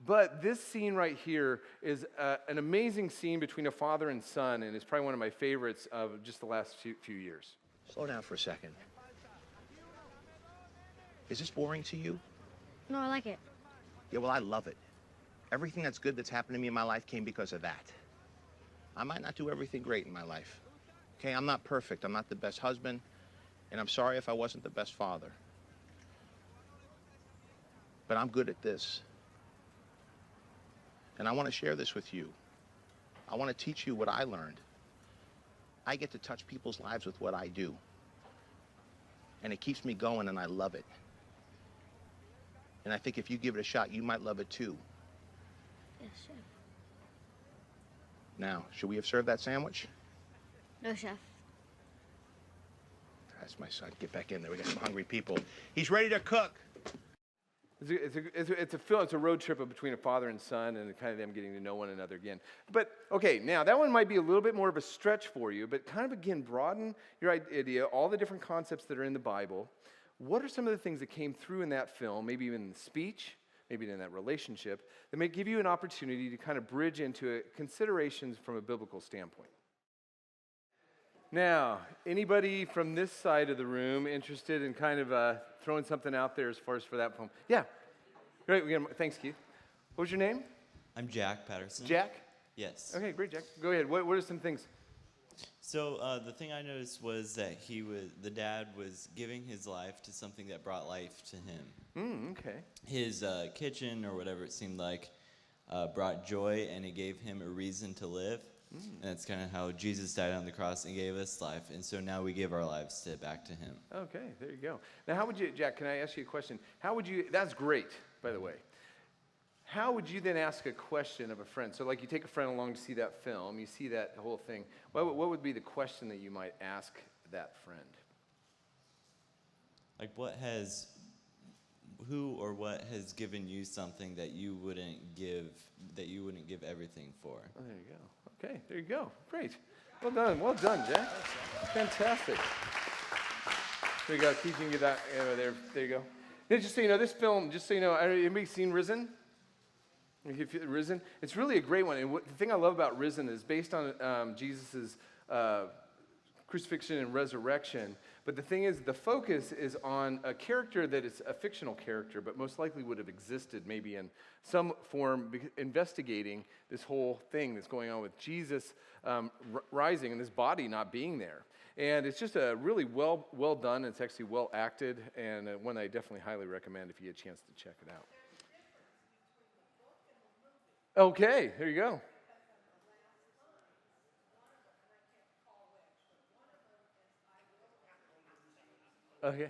But this scene right here is an amazing scene between a father and son, and it's probably one of my favorites of just the last few years. Slow down for a second. Is this boring to you? No, I like it. Yeah, well, I love it. Everything that's good that's happened to me in my life came because of that. I might not do everything great in my life. Okay, I'm not perfect. I'm not the best husband, and I'm sorry if I wasn't the best father. But I'm good at this. And I want to share this with you. I want to teach you what I learned. I get to touch people's lives with what I do. And it keeps me going, and I love it. And I think if you give it a shot, you might love it too. Yes, chef. Now, should we have served that sandwich? No, chef. That's my son. Get back in there. We got some hungry people. He's ready to cook. It's a film. It's a road trip between a father and son, and kind of them getting to know one another again. But okay, now that one might be a little bit more of a stretch for you, but kind of again broaden your idea, all the different concepts that are in the Bible. What are some of the things that came through in that film, maybe even in the speech, maybe in that relationship, that may give you an opportunity to kind of bridge into considerations from a biblical standpoint? Now, anybody from this side of the room interested in kind of throwing something out there as far as for that film? Yeah. Great. Thanks, Keith. What was your name? I'm Jack Patterson. Jack? Yes. Okay, great, Jack. Go ahead. What are some things? So the thing I noticed was that the dad was giving his life to something that brought life to him. Okay. His kitchen, or whatever it seemed like, brought joy, and it gave him a reason to live. And that's kind of how Jesus died on the cross and gave us life. And so now we give our lives back to him. Okay, there you go. Now, how would you, Jack, can I ask you a question? How would you, that's great, by the way. How would you then ask a question of a friend? So like you take a friend along to see that film, you see that whole thing. What would be the question that you might ask that friend? Like who or what has given you something that you wouldn't give everything for? Oh, there you go. Okay, there you go. Great. Well done, Jack. Fantastic. There you go. Keith, you can get that there. There you go. Now, just so you know, this film, just so you know, anybody seen Risen? Risen? It's really a great one. And the thing I love about Risen is based on Jesus' crucifixion and resurrection. But the thing is, the focus is on a character that is a fictional character, but most likely would have existed maybe in some form, investigating this whole thing that's going on with Jesus rising and this body not being there. And it's just a really well done. It's actually well acted, and one I definitely highly recommend if you get a chance to check it out. Okay, there you go. Okay.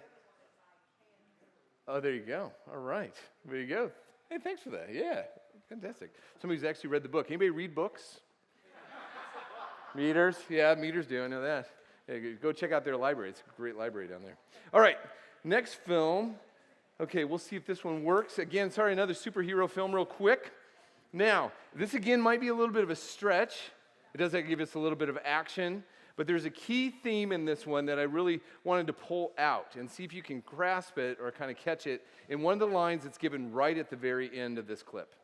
Oh, there you go. All right. There you go. Hey, thanks for that. Yeah, fantastic. Somebody's actually read the book. Anybody read books? Meters? Yeah, Meters do. I know that. Yeah, go check out their library. It's a great library down there. All right. Next film. Okay, we'll see if this one works. Again, sorry, another superhero film real quick. Now, this again might be a little bit of a stretch. It does give us a little bit of action. But there's a key theme in this one that I really wanted to pull out and see if you can grasp it or kind of catch it in one of the lines that's given right at the very end of this clip.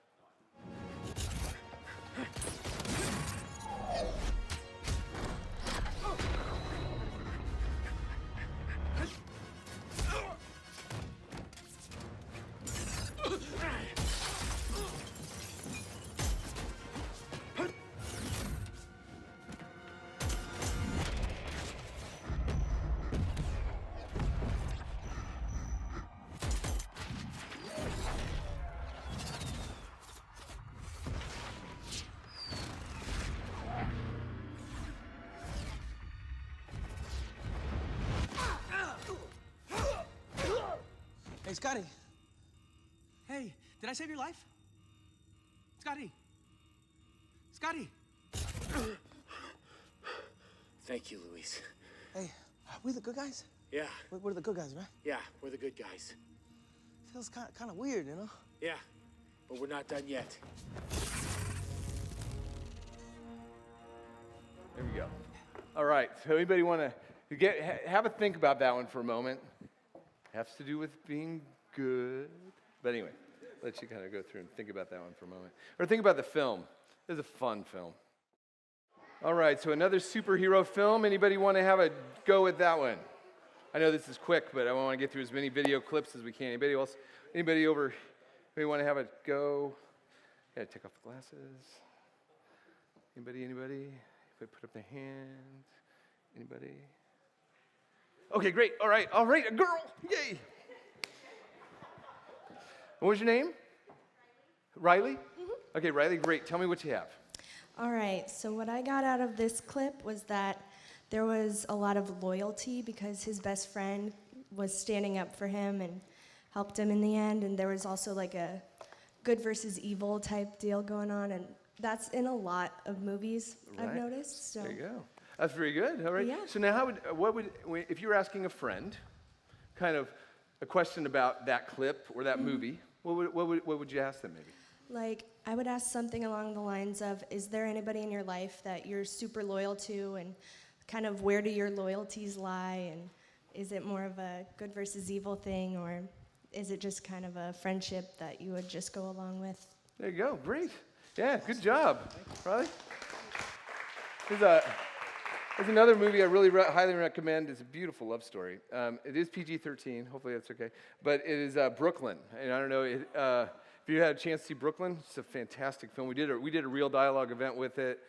Hey, Scotty. Hey, did I save your life? Scotty. Scotty. Thank you, Luis. Hey, are we the good guys? Yeah, We're the good guys, right? yeah, we're the good guys. Feels kind of weird, you know? Yeah, but we're not done yet. There we go. All right. So anybody want to have a think about that one for a moment? Has to do with being good. But anyway, let you kind of go through and think about that one for a moment. Or think about the film. It's a fun film. All right, so another superhero film. Anybody want to have a go with that one? I know this is quick, but I want to get through as many video clips as we can. Anybody else? Anybody want to have a go? Yeah, take off the glasses. Anybody? Anybody put up their hand? Anybody? Okay, great. All right, a girl. Yay. What was your name? Riley? Mm-hmm. Okay, Riley, great. Tell me what you have. All right, so what I got out of this clip was that there was a lot of loyalty because his best friend was standing up for him and helped him in the end, and there was also like a good versus evil type deal going on, and that's in a lot of movies, right. I've noticed. So. There you go. That's very good. All right. Yeah. So now, if you were asking a friend, kind of a question about that clip or that movie, What would you ask them maybe? Like, I would ask something along the lines of, is there anybody in your life that you're super loyal to, and kind of where do your loyalties lie, and is it more of a good versus evil thing, or is it just kind of a friendship that you would just go along with? There you go. Great. Yeah, good job. Riley? There's another movie I really highly recommend. It's a beautiful love story. It is PG-13. Hopefully that's okay. But it is Brooklyn. And I don't know if you had a chance to see Brooklyn. It's a fantastic film. We did a real dialogue event with it.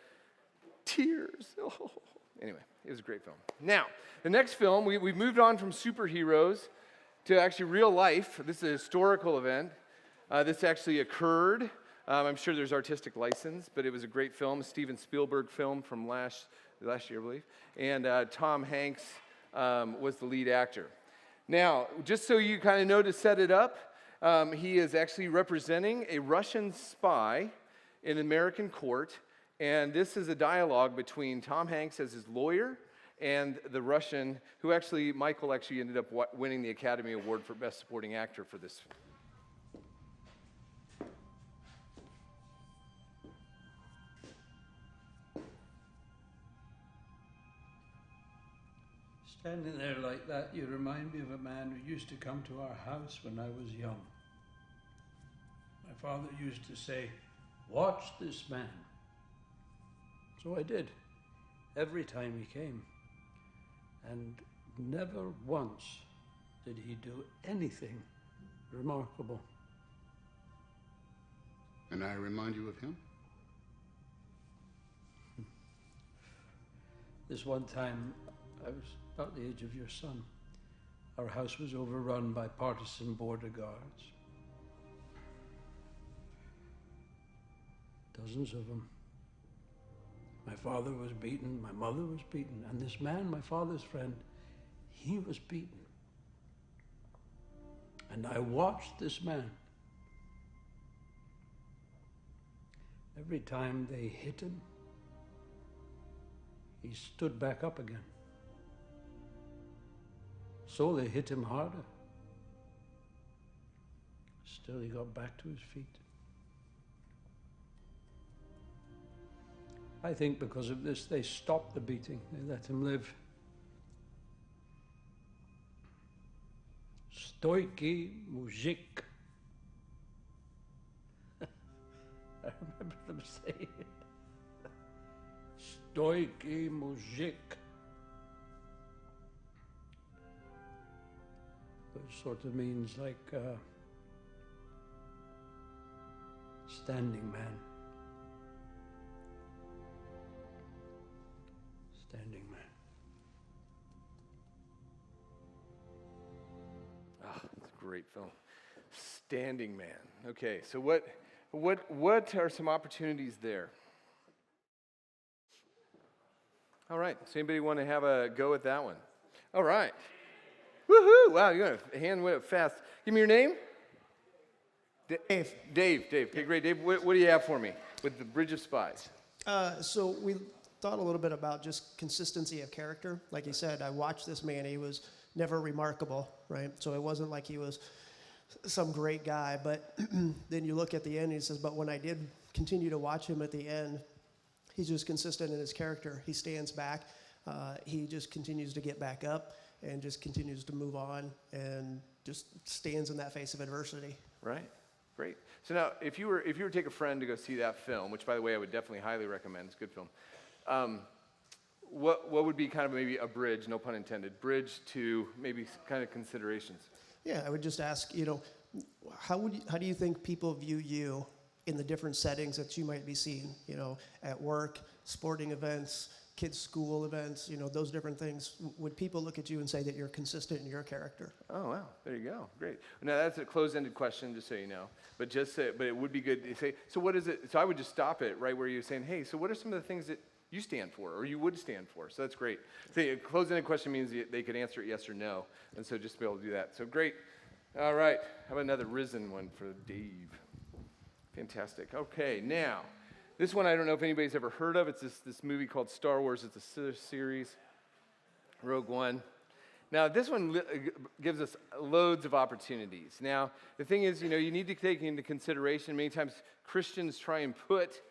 Tears. Oh. Anyway, it was a great film. Now, the next film, we've moved on from superheroes to actually real life. This is a historical event. This actually occurred. I'm sure there's artistic license, but it was a great film, a Steven Spielberg film from last year, I believe. And Tom Hanks was the lead actor. Now, just so you kind of know to set it up, he is actually representing a Russian spy in American court. And this is a dialogue between Tom Hanks as his lawyer and the Russian, who actually, Michael actually ended up winning the Academy Award for Best Supporting Actor for this. Standing there like that, you remind me of a man who used to come to our house when I was young. My father used to say, "Watch this man." So I did, every time he came. And never once did he do anything remarkable. And I remind you of him? This one time, I was about the age of your son. Our house was overrun by partisan border guards. Dozens of them. My father was beaten, my mother was beaten, and this man, my father's friend, he was beaten. And I watched this man. Every time they hit him, he stood back up again. So they hit him harder. Still, he got back to his feet. I think because of this, they stopped the beating. They let him live. Stoiki mujik. I remember them saying it. Stoiki mujik. Which sort of means like standing man. Standing man. It's a great film. Standing Man. Okay, so what are some opportunities there? All right, so anybody want to have a go at that one? All right. Woohoo! Wow, you're going to hand went up fast. Give me your name. Dave. Dave. Okay, great. Dave, what do you have for me with the Bridge of Spies? So we thought a little bit about just consistency of character. Like you said, I watched this man. He was never remarkable, right? So it wasn't like he was some great guy. But then you look at the end, and he says, but when I did continue to watch him at the end, he's just consistent in his character. He stands back. He just continues to get back up and just continues to move on and just stands in that face of adversity. Right. Great. So now, if you were to take a friend to go see that film, which, by the way, I would definitely highly recommend. It's a good film. What would be kind of maybe a bridge, no pun intended, bridge to maybe kind of considerations? Yeah, I would just ask, how do you think people view you in the different settings that you might be seen, at work, sporting events, kids' school events, those different things? Would people look at you and say that you're consistent in your character? Oh, wow. There you go. Great. Now, that's a closed-ended question, just so you know. But it would be good to say, so what is it? So I would just stop it right where you're saying, hey, so what are some of the things that you stand for or you would stand for? So that's great. So a closed-ended question means they could answer it yes or no. And so just be able to do that. So great. All right. How about another risen one for Dave? Fantastic. Okay, now, this one I don't know if anybody's ever heard of. It's this movie called Star Wars. It's a series, Rogue One. Now, this one gives us loads of opportunities. Now, the thing is, you need to take into consideration, many times Christians try and put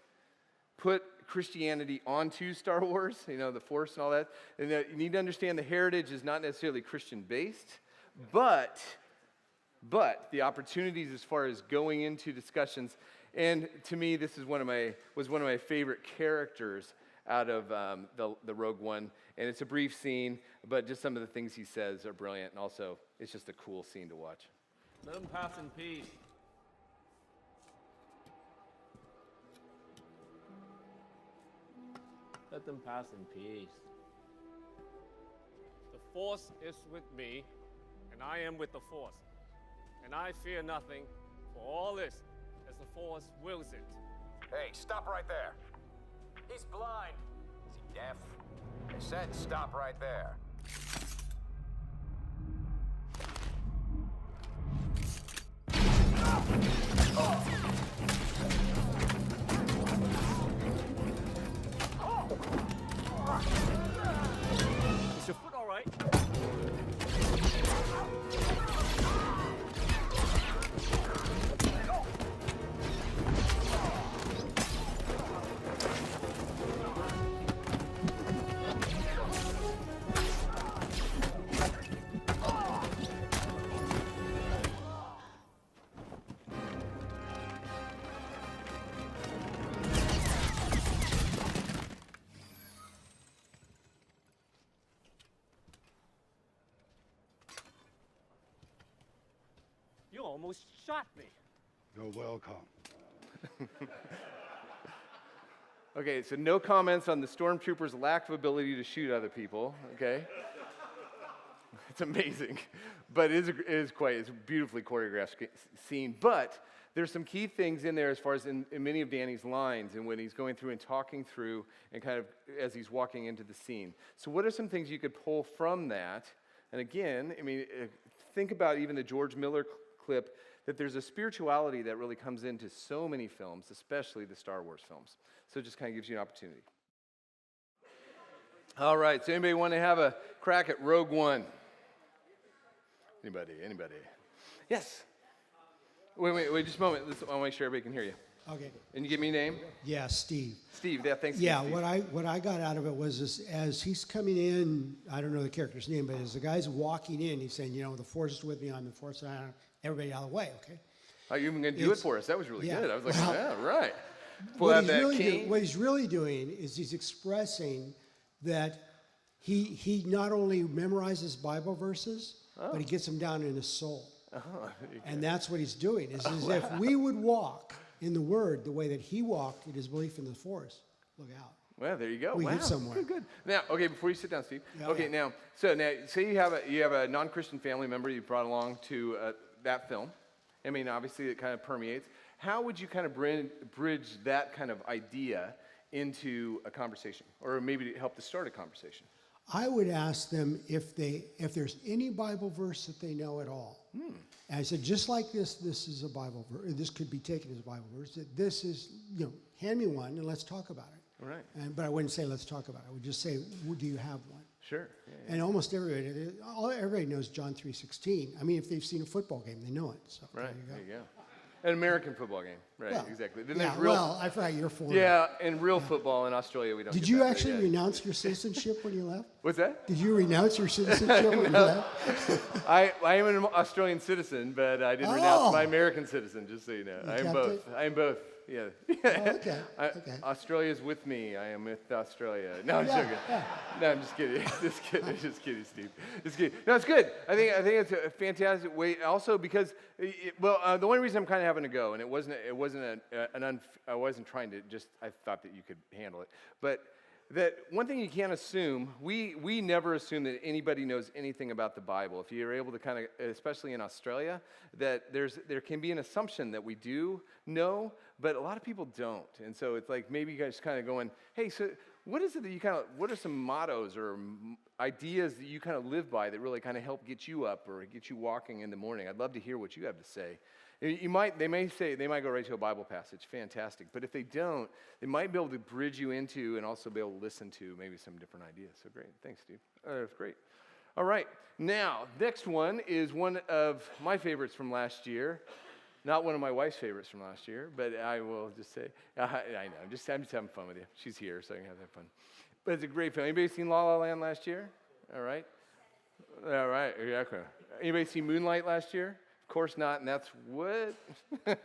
Christianity onto Star Wars, the Force and all that. And that you need to understand the heritage is not necessarily Christian-based, but the opportunities as far as going into discussions, and to me, this is one of my favorite characters out of the Rogue One, and it's a brief scene, but just some of the things he says are brilliant, and also it's just a cool scene to watch. Let them pass in peace. Let them pass in peace. The Force is with me, and I am with the Force. And I fear nothing, for all this, as the Force wills it. Hey, stop right there. He's blind. Is he deaf? I said stop right there. Is your foot all right? You almost shot me. You're welcome. Okay, so no comments on the stormtroopers' lack of ability to shoot other people, okay? It's amazing, but it's a beautifully choreographed scene, but there's some key things in there as far as in many of Danny's lines and when he's going through and talking through and kind of as he's walking into the scene. So what are some things you could pull from that? And again, think about even the George Miller clip, that there's a spirituality that really comes into so many films, especially the Star Wars films. So it just kind of gives you an opportunity. All right, so anybody want to have a crack at Rogue One? Anybody? Yes. Wait, just a moment. I want to make sure everybody can hear you. Okay. And you give me a name? Yeah, Steve. Steve, yeah, thanks. Yeah, Steve. what I got out of it was this, as he's coming in, I don't know the character's name, but as the guy's walking in, he's saying, the Force is with me, I'm the Force, and everybody out of the way, okay? Oh, you're even going to do it for us. That was really good. I was like, yeah, right. What he's really doing is he's expressing that he not only memorizes Bible verses, but he gets them down in his soul. And that's what he's doing, is if we would walk in the Word the way that he walked in his belief in the Force, look out. Well, there you go. We get somewhere. Good. Now, okay, before you sit down, Steve. Yeah, now, say you have a non-Christian family member you brought along to that film. Obviously it kind of permeates. How would you kind of bridge that kind of idea into a conversation, or maybe to help to start a conversation? I would ask them if there's any Bible verse that they know at all. And I said, just like this is a Bible verse. This could be taken as a Bible verse. That this is, hand me one and let's talk about it. Right. But I wouldn't say let's talk about it. I would just say, do you have one? Sure. Yeah. And almost everybody knows John 3:16. If they've seen a football game, they know it. So right. There you go. An American football game, right? Well, exactly. Then I forgot you're for. Yeah, and real football in Australia we don't. Did you actually renounce your citizenship when you left? What's that? Did you renounce your citizenship when you left? I am an Australian citizen, but I didn't renounce my American citizen. Just so you know, I am both. Yeah. Okay. Australia's with me. I am with Australia. No, I'm joking. Yeah. No, I'm just kidding. Just kidding, Steve. Just kidding. No, it's good. I think it's a fantastic way. Also, because the only reason I'm kind of having to go, and I wasn't trying to just. I thought that you could handle it, but. That one thing you can't assume, we never assume that anybody knows anything about the Bible. If you're able to kind of, especially in Australia, that there can be an assumption that we do know, but a lot of people don't. And so it's like maybe you guys kind of going, hey, so what is it that what are some mottos or ideas that you kind of live by that really kind of help get you up or get you walking in the morning? I'd love to hear what you have to say. They might go right to a Bible passage, fantastic. But if they don't, they might be able to bridge you into and also be able to listen to maybe some different ideas. So great, thanks, Steve. That's great. All right. Now, next one is one of my favorites from last year. Not one of my wife's favorites from last year, but I will just say, I know, I'm just having fun with you. She's here, so I can have that fun. But it's a great film. Anybody seen La La Land last year? All right. All right, okay. Anybody see Moonlight last year? Of course not, and that's what? There's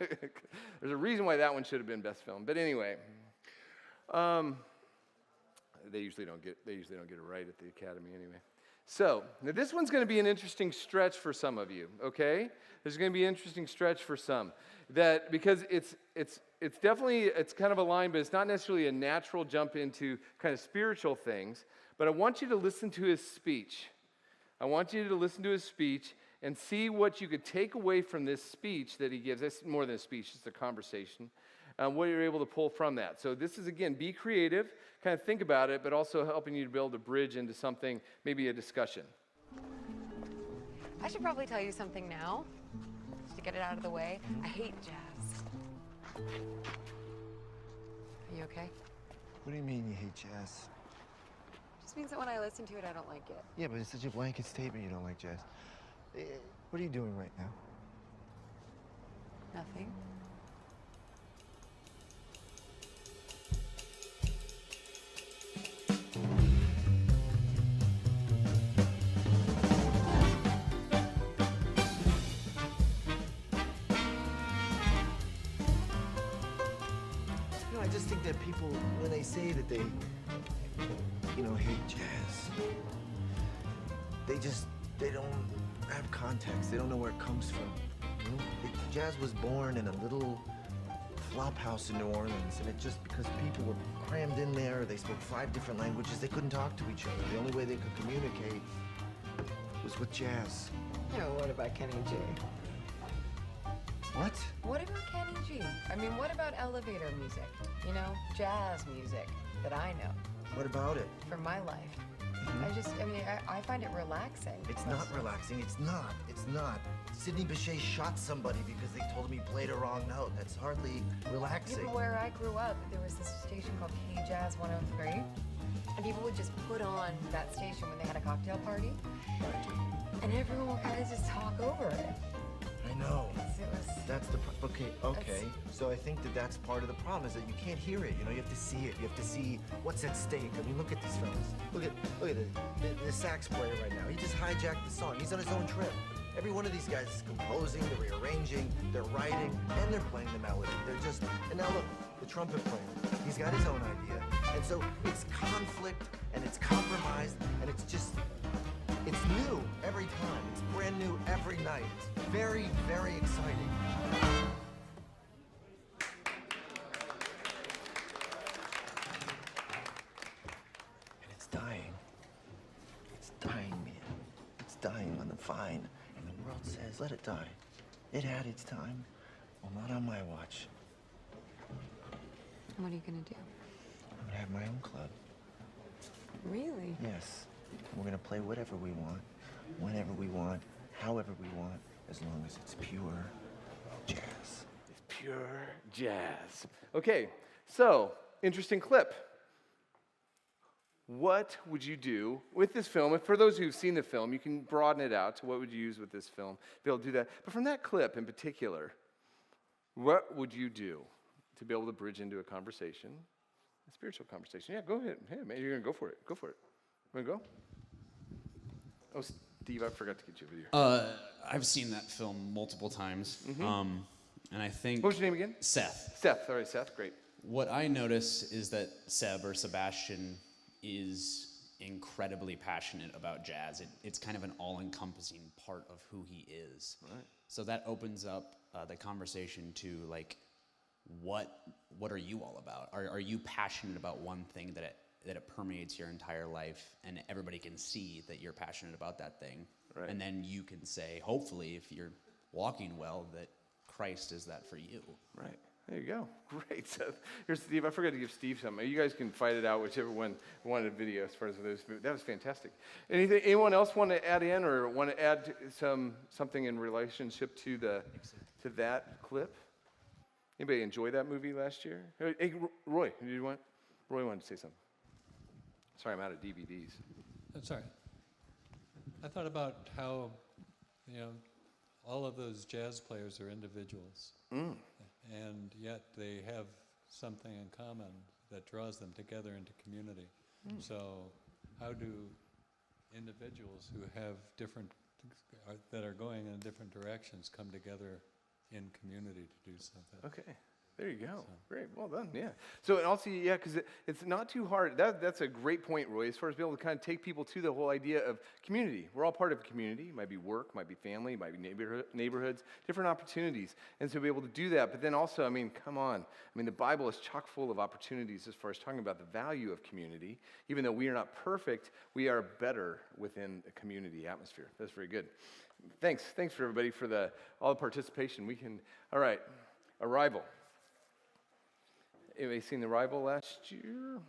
a reason why that one should have been best film. But anyway, they usually don't get it right at the Academy anyway. So, now this one's going to be an interesting stretch for some of you, okay? There's going to be an interesting stretch for some. That because it's definitely, it's kind of a line, but it's not necessarily a natural jump into kind of spiritual things. But I want you to listen to his speech. I want you to listen to his speech and see what you could take away from this speech that he gives. It's more than a speech, it's a conversation. What you're able to pull from that. So this is, again, be creative, kind of think about it, but also helping you to build a bridge into something, maybe a discussion. I should probably tell you something now, just to get it out of the way. I hate jazz. Are you okay? What do you mean you hate jazz? Just means that when I listen to it, I don't like it. Yeah, but it's such a blanket statement you don't like jazz. What are you doing right now? Nothing. I just think that people, when they say that they, hate jazz, they don't have context. They don't know where it comes from. Jazz was born in a little flop house in New Orleans, and it just because people were crammed in there, they spoke 5 different languages, they couldn't talk to each other. The only way they could communicate was with jazz. What about Kenny G? What? What about Kenny G? I mean, what about elevator music? Jazz music that I know. What about it? For my life. I find it relaxing. It's not relaxing. It's not. Sidney Bechet shot somebody because they told him he played a wrong note. That's hardly relaxing. Even where I grew up, there was this station called K Jazz 103. And people would just put on that station when they had a cocktail party. And everyone would kind of just talk over it. I know. It was... That's the okay. So I think that's part of the problem is that you can't hear it. You have to see it. You have to see what's at stake. I mean, look at these fellas. Look at the sax player right now. He just hijacked the song. He's on his own trip. Every one of these guys is composing, they're rearranging, they're writing, and they're playing the melody. And now look, the trumpet player. He's got his own idea. And so it's conflict and it's compromised and it's new every time. It's brand new every night. It's very, very exciting. And it's dying. It's dying, man. It's dying on the vine. And the world says, let it die. It had its time. Well, not on my watch. What are you gonna do? I'm gonna have my own club. Really? Yes. We're gonna play whatever we want, whenever we want, however we want, as long as it's pure jazz. It's pure jazz. Okay, so, interesting clip. What would you do with this film? And for those who've seen the film, you can broaden it out to what would you use with this film, be able to do that. But from that clip in particular, what would you do to be able to bridge into a conversation, a spiritual conversation? Yeah, go ahead. Hey, man, you're gonna go for it. Go for it. Want to go? Oh, Steve, I forgot to get you over here. I've seen that film multiple times, Mhm. and I think... What was your name again? Seth. Seth, all right, Seth, great. What I notice is that Seb, or Sebastian, is incredibly passionate about jazz. It's kind of an all-encompassing part of who he is. Right. So that opens up the conversation to, like, what are you all about? Are you passionate about one thing that it permeates your entire life, and everybody can see that you're passionate about that thing? Right. And then you can say, hopefully, if you're walking well, that Christ is that for you. Right. There you go. Great, Seth. Here's Steve. I forgot to give Steve something. You guys can fight it out, whichever one wanted a video as far as those. That was fantastic. Anyone else want to add in or want to add something in relationship to that clip? Anybody enjoy that movie last year? Hey, Roy, Roy wanted to say something. Sorry, I'm out of DVDs. That's all right. I thought about how, all of those jazz players are individuals, and yet they have something in common that draws them together into community. So how do individuals who have different, that are going in different directions come together in community to do something? Okay. There you go. Great. Well done. Yeah. So, and also, yeah, because it's not too hard. That's a great point, Roy, as far as being able to kind of take people to the whole idea of community. We're all part of a community. It might be work, might be family, might be neighborhoods, different opportunities. And so be able to do that. But then also, I mean, come on. I mean, the Bible is chock full of opportunities as far as talking about the value of community. Even though we are not perfect, we are better within a community atmosphere. That's very good. Thanks for everybody for all the participation. All right, Arrival. Anybody seen The Arrival last year?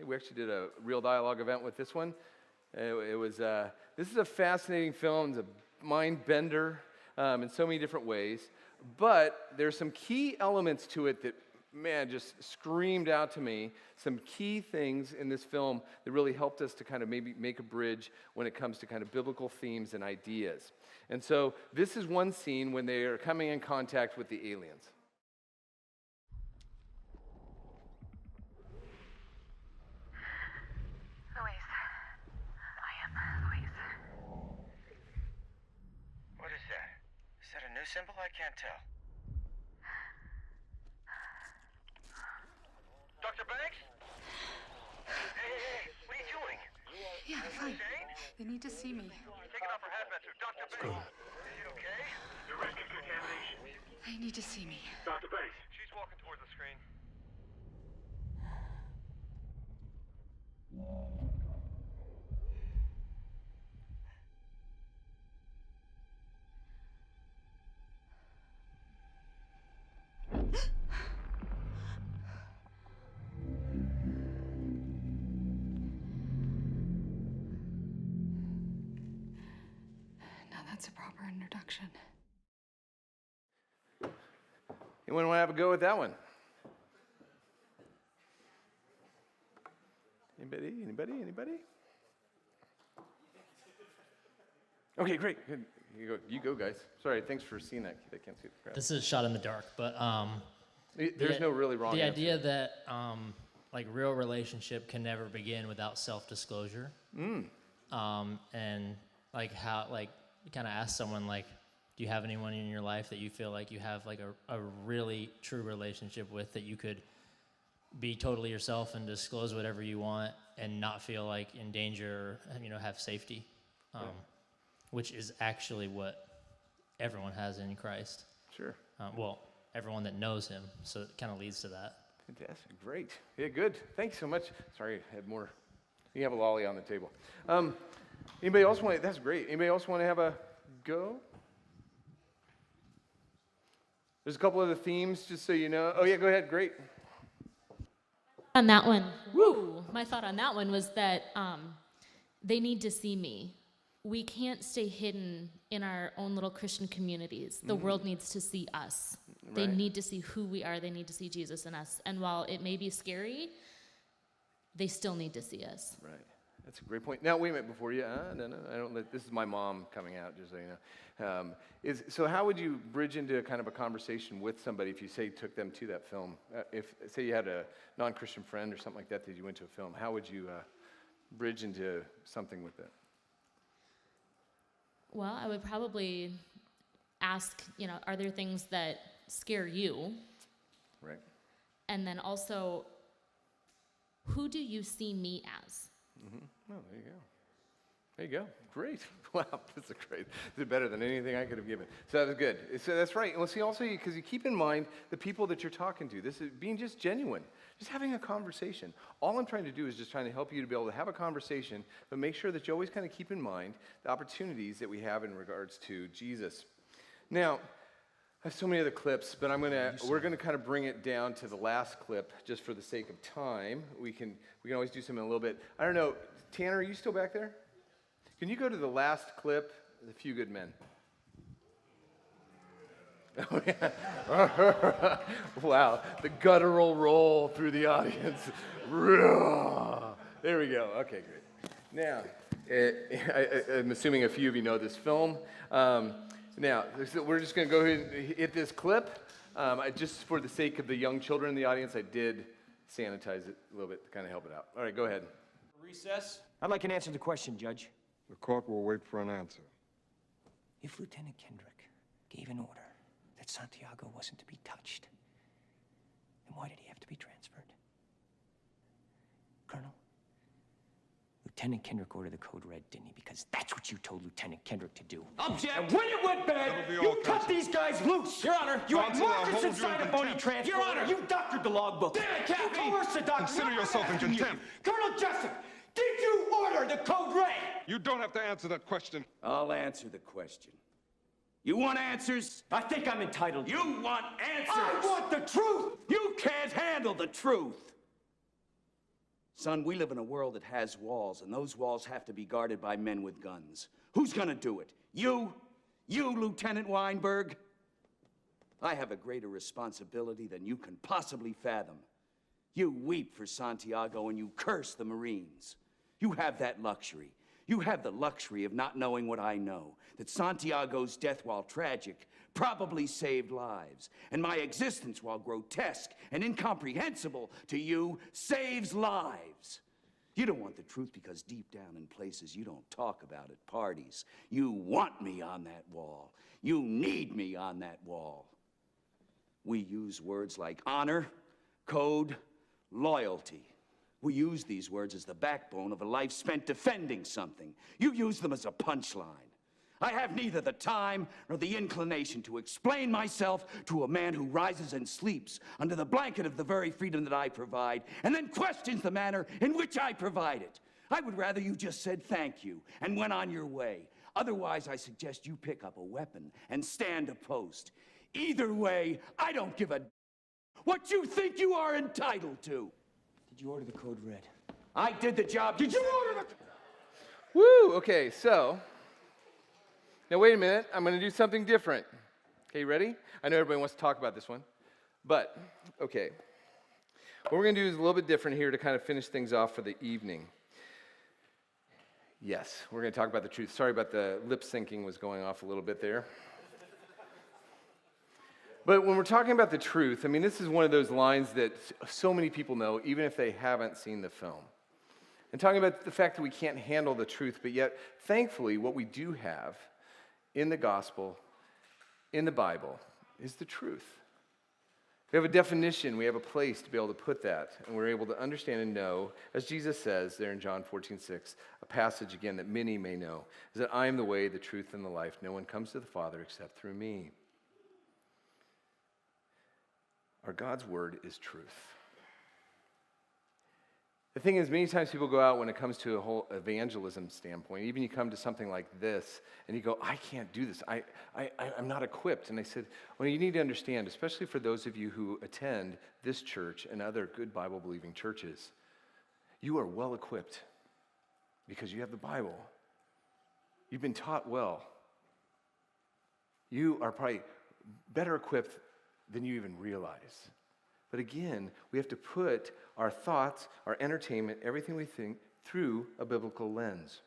We actually did a real dialogue event with this one. This is a fascinating film. It's a mind bender in so many different ways. But there's some key elements to it that, man, just screamed out to me. Some key things in this film that really helped us to kind of maybe make a bridge when it comes to kind of biblical themes and ideas. And so this is one scene when they are coming in contact with the aliens. Symbol? I can't tell. Dr. Banks? Hey, what are you doing? Yeah, fine. They need to see me. Taking off her hat, Dr. Banks. Is she okay? You're risking contamination. They need to see me. Dr. Banks. She's walking towards the screen. That's a proper introduction. Anyone want to have a go at that one? Anybody? Okay, great. Good. You go, guys. Sorry, thanks for seeing that. They can't see the crowd. This is shot in the dark, but there's no really wrong The answer. idea that like real relationship can never begin without self-disclosure, and like how you kind of ask someone like, do you have anyone in your life that you feel like you have like a really true relationship with, that you could be totally yourself and disclose whatever you want and not feel like in danger, have safety, which is actually what everyone has in Christ. Sure. Well, everyone that knows him, so it kind of leads to that. Fantastic. Great. Yeah, good. Thanks so much. Sorry, I had more. You have a lolly on the table. Anybody else want? That's great. Anybody else want to have a go? There's a couple other themes, just so you know. Oh yeah, go ahead. Great. On that one, my thought on that one was that they need to see me. We can't stay hidden in our own little Christian communities. The world needs to see us. Right. They need to see who we are. They need to see Jesus in us. And while it may be scary, they still need to see us. Right. That's a great point. Now, wait a minute before you. No, I don't. This is my mom coming out, just so you know. So how would you bridge into kind of a conversation with somebody if you took them to that film? If say you had a non-Christian friend or something like that you went to a film, how would you bridge into something with that? Well, I would probably ask, are there things that scare you? Right. And then also, who do you see me as? Oh, there you go. There you go. Great. Wow, this is great. This is better than anything I could have given. So that was good. So that's right. Well, see, also, because you keep in mind the people that you're talking to. This is being just genuine, just having a conversation. All I'm trying to do is just trying to help you to be able to have a conversation, but make sure that you always kind of keep in mind the opportunities that we have in regards to Jesus. Now, I have so many other clips, but we're gonna kind of bring it down to the last clip just for the sake of time. We can always do something a little bit. I don't know, Tanner, are you still back there? Can you go to the last clip, The Few Good Men? Oh, yeah. Wow, the guttural roll through the audience. There we go. Okay, great. Now, I'm assuming a few of you know this film. Now, we're just going to go ahead and hit this clip. Just for the sake of the young children in the audience, I did sanitize it a little bit to kind of help it out. All right, go ahead. Recess? I'd like an answer to the question, Judge. The court will wait for an answer. If Lieutenant Kendrick gave an order that Santiago wasn't to be touched, then why did he have to be transferred? Colonel, Lieutenant Kendrick ordered the code red, didn't he? Because that's what you told Lieutenant Kendrick to do. Object! And when it went bad, you cut these guys loose! Your Honor, you had Marcus inside a phony transfer. Your Honor, you doctored the logbook. Damn it, Captain! You coerced the doctor. Consider yourself in contempt. Colonel Jessup, did you order the code red? You don't have to answer that question. I'll answer the question. You want answers? I think I'm entitled. You want answers? I want the truth! You can't handle the truth! Son, we live in a world that has walls, and those walls have to be guarded by men with guns. Who's gonna do it? You? You, Lieutenant Weinberg? I have a greater responsibility than you can possibly fathom. You weep for Santiago and you curse the Marines. You have that luxury. You have the luxury of not knowing what I know, that Santiago's death, while tragic, probably saved lives, and my existence, while grotesque and incomprehensible to you, saves lives. You don't want the truth because deep down in places you don't talk about at parties, you want me on that wall. You need me on that wall. We use words like honor, code, loyalty. We use these words as the backbone of a life spent defending something. You use them as a punchline. I have neither the time nor the inclination to explain myself to a man who rises and sleeps under the blanket of the very freedom that I provide, and then questions the manner in which I provide it. I would rather you just said thank you and went on your way. Otherwise, I suggest you pick up a weapon and stand a post. Either way, I don't give a what you think you are entitled to. Did you order the code red? I did the job. Did you order the... Woo, okay, so, now wait a minute, I'm going to do something different. Okay, you ready? I know everybody wants to talk about this one, but, okay. What we're going to do is a little bit different here to kind of finish things off for the evening. Yes, we're going to talk about the truth. Sorry about the lip syncing was going off a little bit there. But when we're talking about the truth, I mean, this is one of those lines that so many people know, even if they haven't seen the film. And talking about the fact that we can't handle the truth, but yet, thankfully, what we do have in the gospel, in the Bible, is the truth. We have a definition, we have a place to be able to put that, and we're able to understand and know, as Jesus says there in John 14:6, a passage again that many may know, is that I am the way, the truth, and the life. No one comes to the Father except through me. Our God's word is truth. The thing is, many times people go out when it comes to a whole evangelism standpoint, even you come to something like this, and you go, I can't do this. I'm not equipped. And I said, well, you need to understand, especially for those of you who attend this church and other good Bible-believing churches, you are well equipped because you have the Bible. You've been taught well. You are probably better equipped than you even realize. But again, we have to put our thoughts, our entertainment, everything we think through a biblical lens.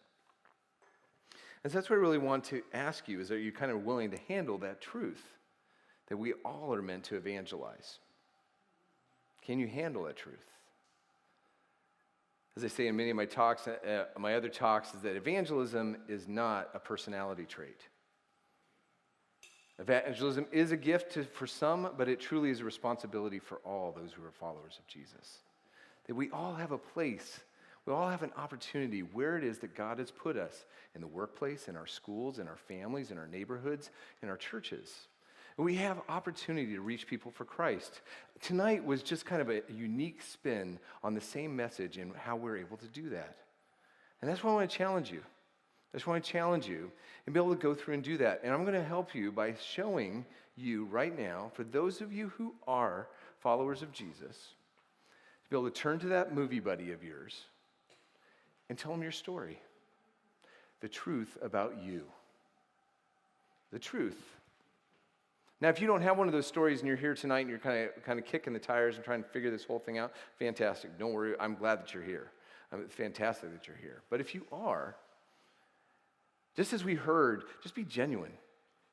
And so that's what I really want to ask you is, are you kind of willing to handle that truth that we all are meant to evangelize? Can you handle that truth? As I say in many of my talks, my other talks, is that evangelism is not a personality trait. Evangelism is a gift for some, but it truly is a responsibility for all those who are followers of Jesus. That we all have a place, we all have an opportunity where it is that God has put us in the workplace, in our schools, in our families, in our neighborhoods, in our churches. And we have opportunity to reach people for Christ. Tonight was just kind of a unique spin on the same message and how we're able to do that. And that's why I want to challenge you. I just want to challenge you and be able to go through and do that. And I'm going to help you by showing you right now, for those of you who are followers of Jesus, to be able to turn to that movie buddy of yours and tell him your story. The truth about you. The truth. Now, if you don't have one of those stories and you're here tonight and you're kind of kicking the tires and trying to figure this whole thing out, fantastic. Don't worry. I'm glad that you're here. It's fantastic that you're here. But if you are, Just as we heard, just be genuine.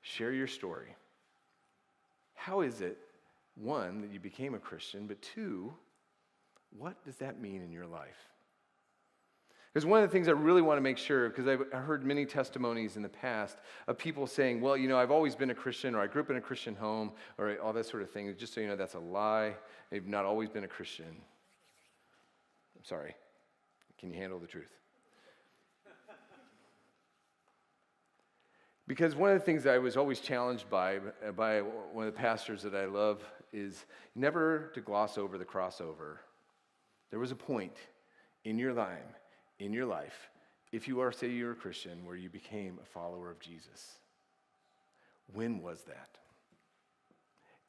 Share your story. How is it, one, that you became a Christian, but two, what does that mean in your life? Because one of the things I really want to make sure, because I've heard many testimonies in the past of people saying, well, I've always been a Christian, or I grew up in a Christian home, or all that sort of thing. Just so you know, that's a lie. They've not always been a Christian. I'm sorry. Can you handle the truth? Because one of the things that I was always challenged by one of the pastors that I love is never to gloss over the crossover. There was a point in your life, if you are, say you're a Christian, where you became a follower of Jesus. When was that?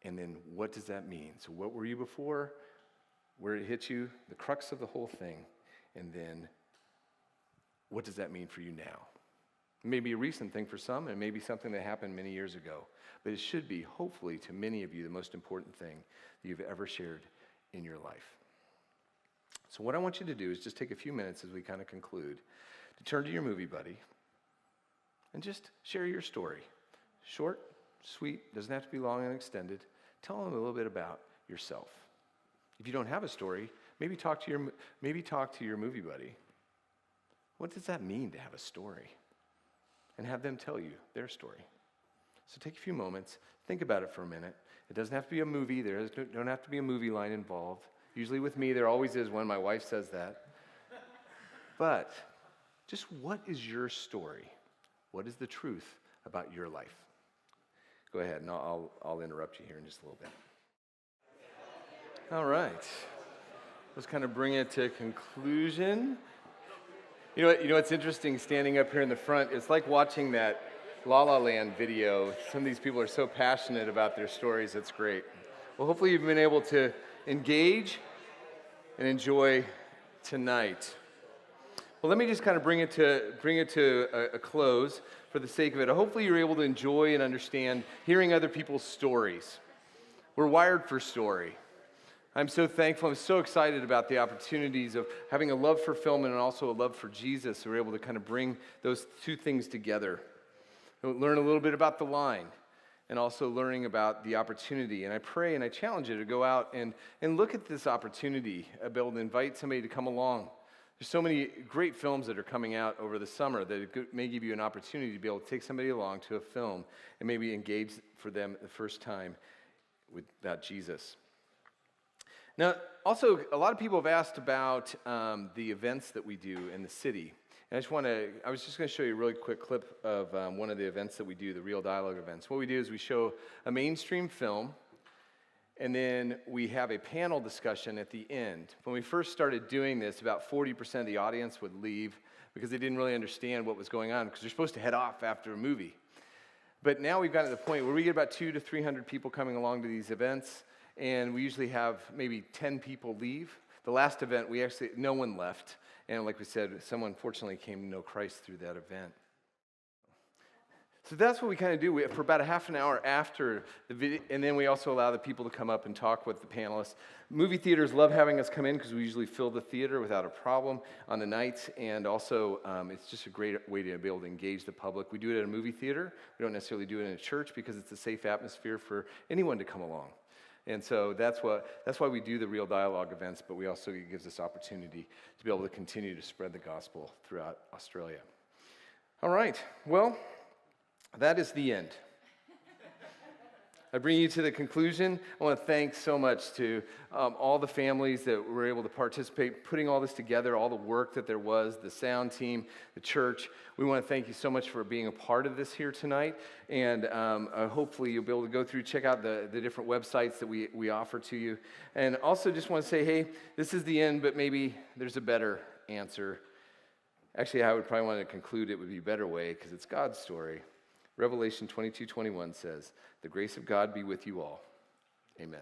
And then what does that mean? So what were you before? Where it hit you? The crux of the whole thing. And then what does that mean for you now? It may be a recent thing for some, and maybe something that happened many years ago. But it should be, hopefully, to many of you, the most important thing that you've ever shared in your life. So what I want you to do is just take a few minutes as we kind of conclude to turn to your movie buddy and just share your story. Short, sweet, doesn't have to be long and extended. Tell them a little bit about yourself. If you don't have a story, maybe talk to your movie buddy. What does that mean to have a story? And have them tell you their story. So take a few moments, think about it for a minute. It doesn't have to be a movie. Don't have to be a movie line involved. Usually with me, there always is one. My wife says that. But just what is your story? What is the truth about your life? Go ahead, and I'll interrupt you here in just a little bit. All right. Let's kind of bring it to conclusion. You know what's interesting standing up here in the front? It's like watching that La La Land video. Some of these people are so passionate about their stories. It's great. Well, hopefully you've been able to engage and enjoy tonight. Well, let me just kind of bring it to a close for the sake of it. Hopefully you're able to enjoy and understand hearing other people's stories. We're wired for story. I'm so thankful. I'm so excited about the opportunities of having a love for film and also a love for Jesus. So we're able to kind of bring those two things together. Learn a little bit about the line and also learning about the opportunity. And I pray and I challenge you to go out and look at this opportunity, be able to invite somebody to come along. There's so many great films that are coming out over the summer that it may give you an opportunity to be able to take somebody along to a film and maybe engage for them the first time with that Jesus. Now, also, a lot of people have asked about the events that we do in the city. And I was just going to show you a really quick clip of one of the events that we do, the Real Dialogue events. What we do is we show a mainstream film, and then we have a panel discussion at the end. When we first started doing this, about 40% of the audience would leave because they didn't really understand what was going on, because they're supposed to head off after a movie. But now we've gotten to the point where we get about 200 to 300 people coming along to these events, and we usually have maybe 10 people leave. The last event, no one left. And like we said, someone fortunately came to know Christ through that event. So that's what we kind of do. For about a half an hour after the video, and then we also allow the people to come up and talk with the panelists. Movie theaters love having us come in because we usually fill the theater without a problem on the nights, and also it's just a great way to be able to engage the public. We do it at a movie theater. We don't necessarily do it in a church because it's a safe atmosphere for anyone to come along. And so that's why we do the Real Dialogue events, but it gives us opportunity to be able to continue to spread the gospel throughout Australia. All right, well, that is the end. I bring you to the conclusion. I want to thank so much to all the families that were able to participate, putting all this together, all the work that there was, the sound team, the church. We want to thank you so much for being a part of this here tonight. And hopefully you'll be able to go through, check out the different websites that we offer to you. And also just want to say, hey, this is the end, but maybe there's a better answer. Actually, I would probably want to conclude it would be a better way because it's God's story. Revelation 22:21 says, "The grace of God be with you all." Amen.